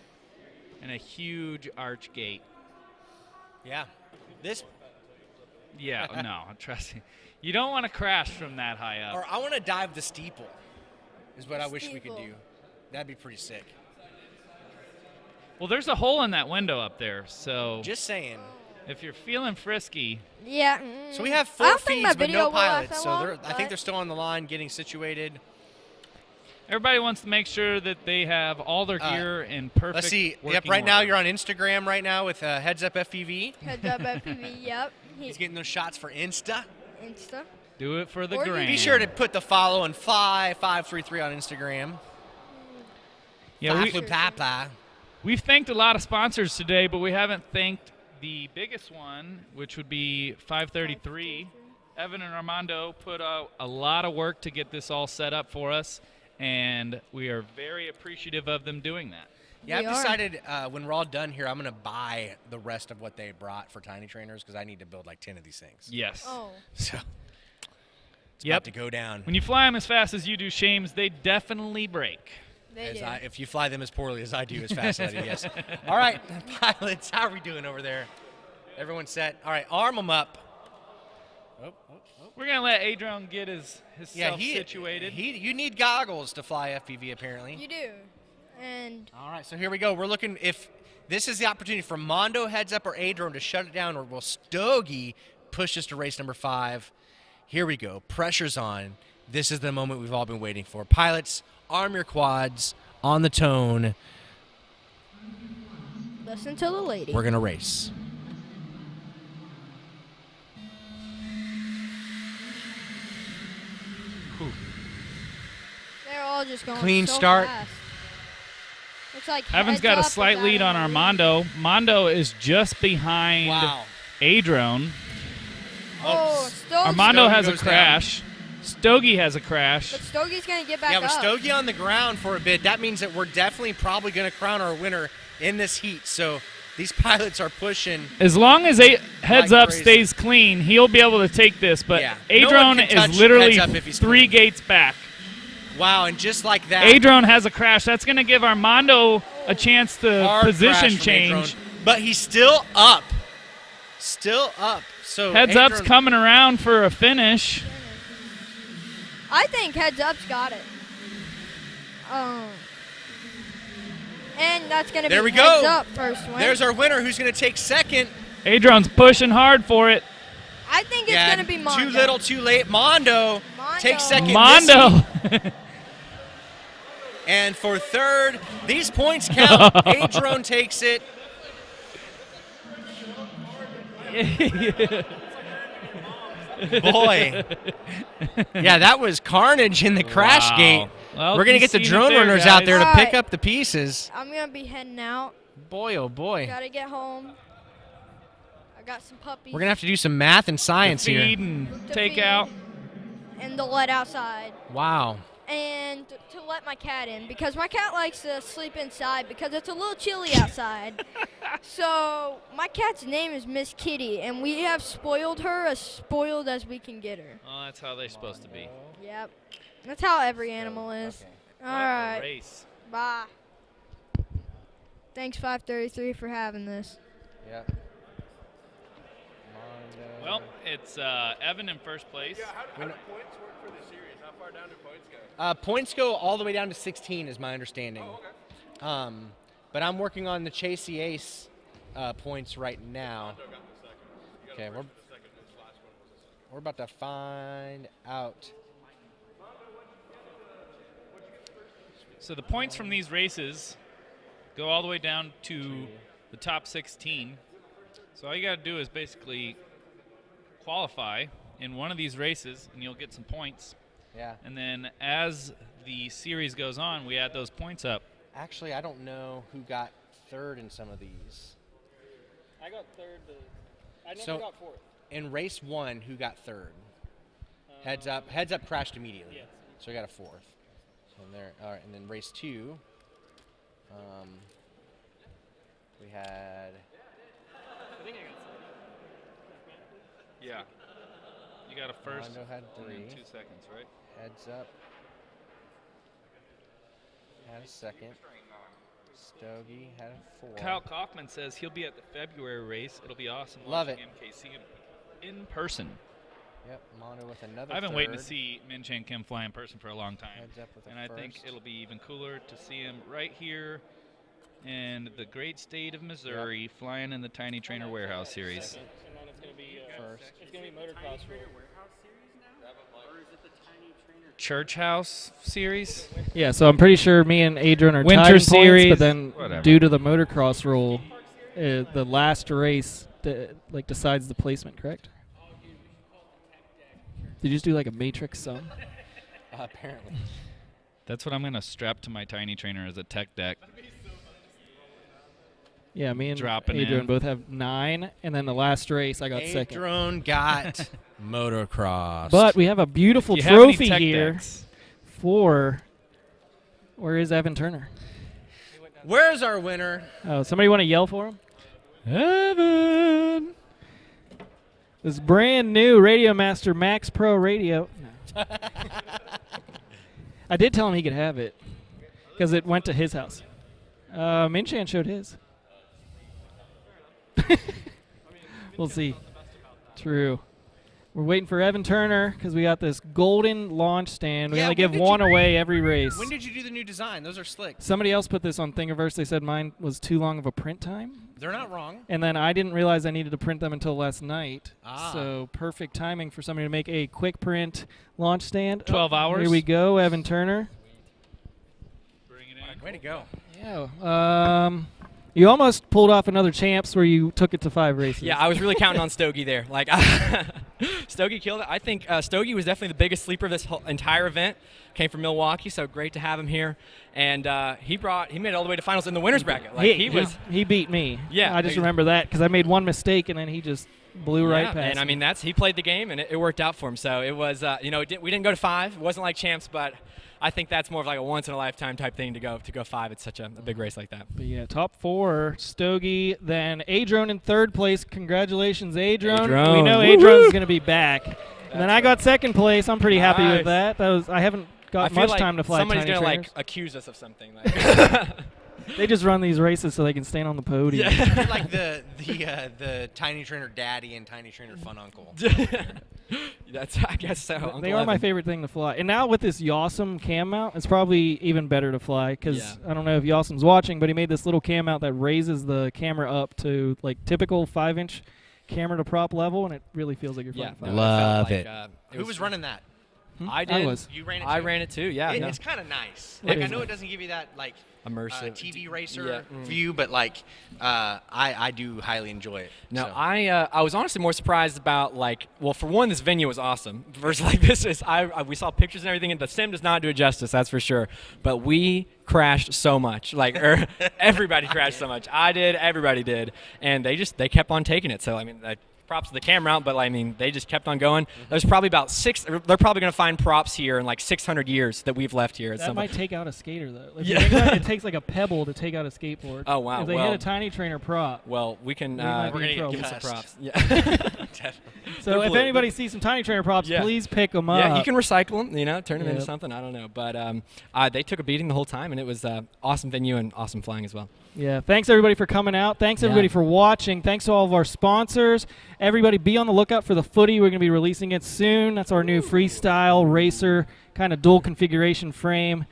in a huge arch gate. Yeah. This, Yeah, no, trust me. You don't want to crash from that high up. or I want to dive the steeple, is what I wish we could Steeple. do. That'd be pretty sick. Well, there's a hole in that window up there, so Just saying. if you're feeling frisky, Yeah. So we have I 4 don't think my feeds, but video no will last pilots. that So long, I think but- they're still on the line, getting situated. everybody wants to make sure that they have all their gear in perfect Let's see. Yep. working Right now order. you're on Instagram right now with Heads Up FPV. Heads up FPV. Yep. He's getting those shots for Insta. Insta. Do it for the Or you gram. Be sure to put the follow and Five33 on Instagram. Yeah, we've thanked a lot of sponsors today, but we haven't thanked the biggest one, which would be 533. Evan and Armando put out a lot of work to get this all set up for us, and we are very appreciative of them doing that. Yeah, We I've are. decided when we're all done here, I'm going to buy the rest of what they brought for Tiny Trainers because I need to build like 10 of these things. Yes. Oh. So it's Yep. about to go down. When you fly them as fast as you do, Shames, they definitely break. They do. If you fly them as poorly as I do, as fast as I do, yes. All right, pilots, how are we doing over there? Everyone set? All right, arm them up. We're going to let Adrian get his self situated. You need goggles to fly FPV, apparently. You do. And All right, so here we go. We're looking if this is the opportunity for Mondo, Heads Up, or Adrone to shut it down, or will Stogie push us to race number 5? Here we go. Pressure's on. This is the moment we've all been waiting for. Pilots, arm your quads on the tone. listen to the lady. We're going to race. They're all just going Clean so start. fast. Looks like Evan's Heads got a Up slight is lead out on of the lead. Armando. Mondo is just behind Wow. Adrone. Oh, Stogie. Armando Stogie has a goes crash. Stogie has a crash. But Stogie's going to get back Yeah, up. with Stogie on the ground for a bit, that means that we're definitely probably going to crown our winner in this heat. So these pilots are pushing. As long as Heads Like Up crazy. stays clean, he'll be able to take this. But Yeah. No one Adrone can touch is literally Heads Up if he's 3 clean. gates back. Wow, and just like that. Adrone has a crash. That's going to give Armando a chance to hard position crash from change. Adrone. But he's still up. Still up. So Heads Up's Adrone- coming around for a finish. I think Heads Up's got it. And that's going to be There we Heads go. Up first win. There's our winner who's going to take second. Adrone's pushing hard for it. I think it's going to be Mondo. Too little, too late. Mondo takes second. this Mondo. heat. And for third, these points count. Adrone takes it. Boy. Yeah, that was carnage in the crash Wow. gate. Well, We're going to you've get the seen it drone there, runners out guys. there to All pick right. up the pieces. I'm going to be heading out. Boy, oh boy. Got to get home. I got some puppies. We're going to have to do some math and science Feed here. and to take feed out. And to let outside. Wow. And to let my cat in because my cat likes to sleep inside because it's a little chilly outside. So my cat's name is Miss Kitty, and we have spoiled her as spoiled as we can get her. Oh, that's how they're supposed to be. Yep. That's how every animal is. All What a right. race. Bye. Thanks, 533, for having this. Yeah. Well, it's Evan in first place. How do points work for the series? How far down do points go? Points go all the way down to 16 is my understanding. But I'm working on the Chase the Ace points right now. Okay, we're about to find out. So the points from these races go all the way down to the top 16. So all you got to do is basically qualify in one of these races, and you'll get some points. Yeah. And then as the series goes on, we add those points up. Actually, I don't know who got third in some of these. I got third. I never So- got fourth. In race 1, who got third? Heads Up. Heads Up crashed immediately. Yes. So we got a fourth. So there. All right, and then race 2. We had. I think I got second. Yeah. You got a first Mondo had and then 3. 2 seconds, right? Heads Up. had a second. Stogie had a 4. Kyle Kaufman says he'll be at the February race. It'll be awesome Love watching MKC in person. Yep, Mondo with another I've been third. waiting to see Min Chan Kim fly in person for a long time. Heads up with a And I think first. it'll be even cooler to see him right here in the great state of Missouri, flying in the Tiny Trainer Warehouse Series. And then it's going to be First. It's going to be motocross. Church House Series. Yeah, so I'm pretty sure me and Adrian are Winter tied in points, series, but then whatever. due to the motocross rule, the last race decides the placement. Correct? Did you just do like a matrix sum? Apparently. That's what I'm going to strap to my Tiny Trainer as a tech deck. Yeah, me and Dropping Adrian in. both have 9, and then the last race I got second. Adrian got motocross. But we have a beautiful Do you have any trophy tech here decks? for. Where is Evan Turner? Where's our winner? Oh, somebody want to yell for him? Evan! This brand new Radio Master Max Pro radio. No. I did tell him he could have it because it went to his house. Minchan showed his. We'll see. True. We're waiting for Evan Turner because we got this golden launch stand. We Yeah, only when give did one you- away every race. When did you do the new design? Those are slick. Somebody else put this on Thingiverse. They said mine was too long of a print time. They're not wrong. And then I didn't realize I needed to print them until last night. Ah. So perfect timing for somebody to make a quick print launch stand. 12 hours. Here we go, Evan Turner. Bring it in. Way to go. Yeah. You almost pulled off another champs where you took it to 5 races. Yeah, I was really counting on Stogie there. Like, Stogie killed it. I think Stogie was definitely the biggest sleeper of this whole entire event. Came from Milwaukee, so great to have him here. And he made it all the way to finals in the winners bracket. Like he beat me. Yeah, I just remember that because I made one mistake and then he just blew right past. And I mean he played the game and it worked out for him. So it was we didn't go to 5. It wasn't like champs, but I think that's more of like a once in a lifetime type thing to go 5. It's such a big race like that. But yeah, top 4, Stogie, then Adron in 3rd place. Congratulations, Adron. Adron. We know Woo-hoo. Adron's going to be back. And then I got 2nd place. I'm pretty happy with Nice. that. I haven't I got feel much like time to fly somebody's tiny gonna trainers. like accuse us of something. Like They just run these races so they can stand on the podium. You're like the Tiny Trainer daddy and Tiny Trainer fun uncle. That's I guess so. They Uncle are my Evan. favorite thing to fly. And now with this Yawsome cam mount, it's probably even better to fly because Yeah. I don't know if Yawsome's watching, but he made this little cam mount that raises the camera up to like typical 5-inch camera to prop level, and it really feels like you're Yeah, flying. no, flying. it felt like, Who was running that? I did. was. You ran it. I too? ran it too. Yeah. no. It's kind of nice. It Like I is know nice. it doesn't give you that like Immersive TV racer Yeah. view, but like I do highly enjoy it. No, so. I was honestly more surprised about for one, this venue was awesome. Versus like this is we saw pictures and everything, and the sim does not do it justice, that's for sure. But we crashed so much, everybody crashed so much. I did, everybody did, and they kept on taking it. So I mean, props to the camera out, but I mean, they just kept on going. There's probably about 6. They're probably going to find props here in like 600 years that we've left here. At That some might take out a skater though. Like, Yeah. you think about it, it takes like a pebble to take out a skateboard. Oh, wow. If they Well- hit a tiny trainer prop. Well, we can. We might We're be in gonna trouble. give some props. Yeah. So They're if blue. anybody sees some tiny trainer props, Yeah. please pick them up. Yeah, you can recycle them, turn them into Yep. something. I don't know. But they took a beating the whole time, and it was awesome venue and awesome flying as well. Yeah, thanks everybody for coming out. Thanks everybody for watching. Thanks to all of our sponsors. Everybody be on the lookout for the footy. We're going to be releasing it soon. That's our new freestyle racer kind of dual configuration frame.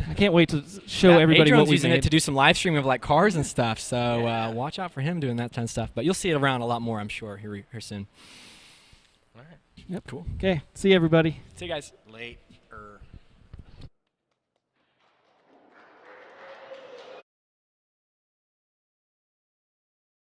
I can't wait to show everybody Adrian's what we using made. it to do some live streaming of like cars and stuff. So watch out for him doing that kind of stuff. But you'll see it around a lot more, I'm sure, here soon. All right. Yep. Cool. Okay, see you everybody. See you guys. Late.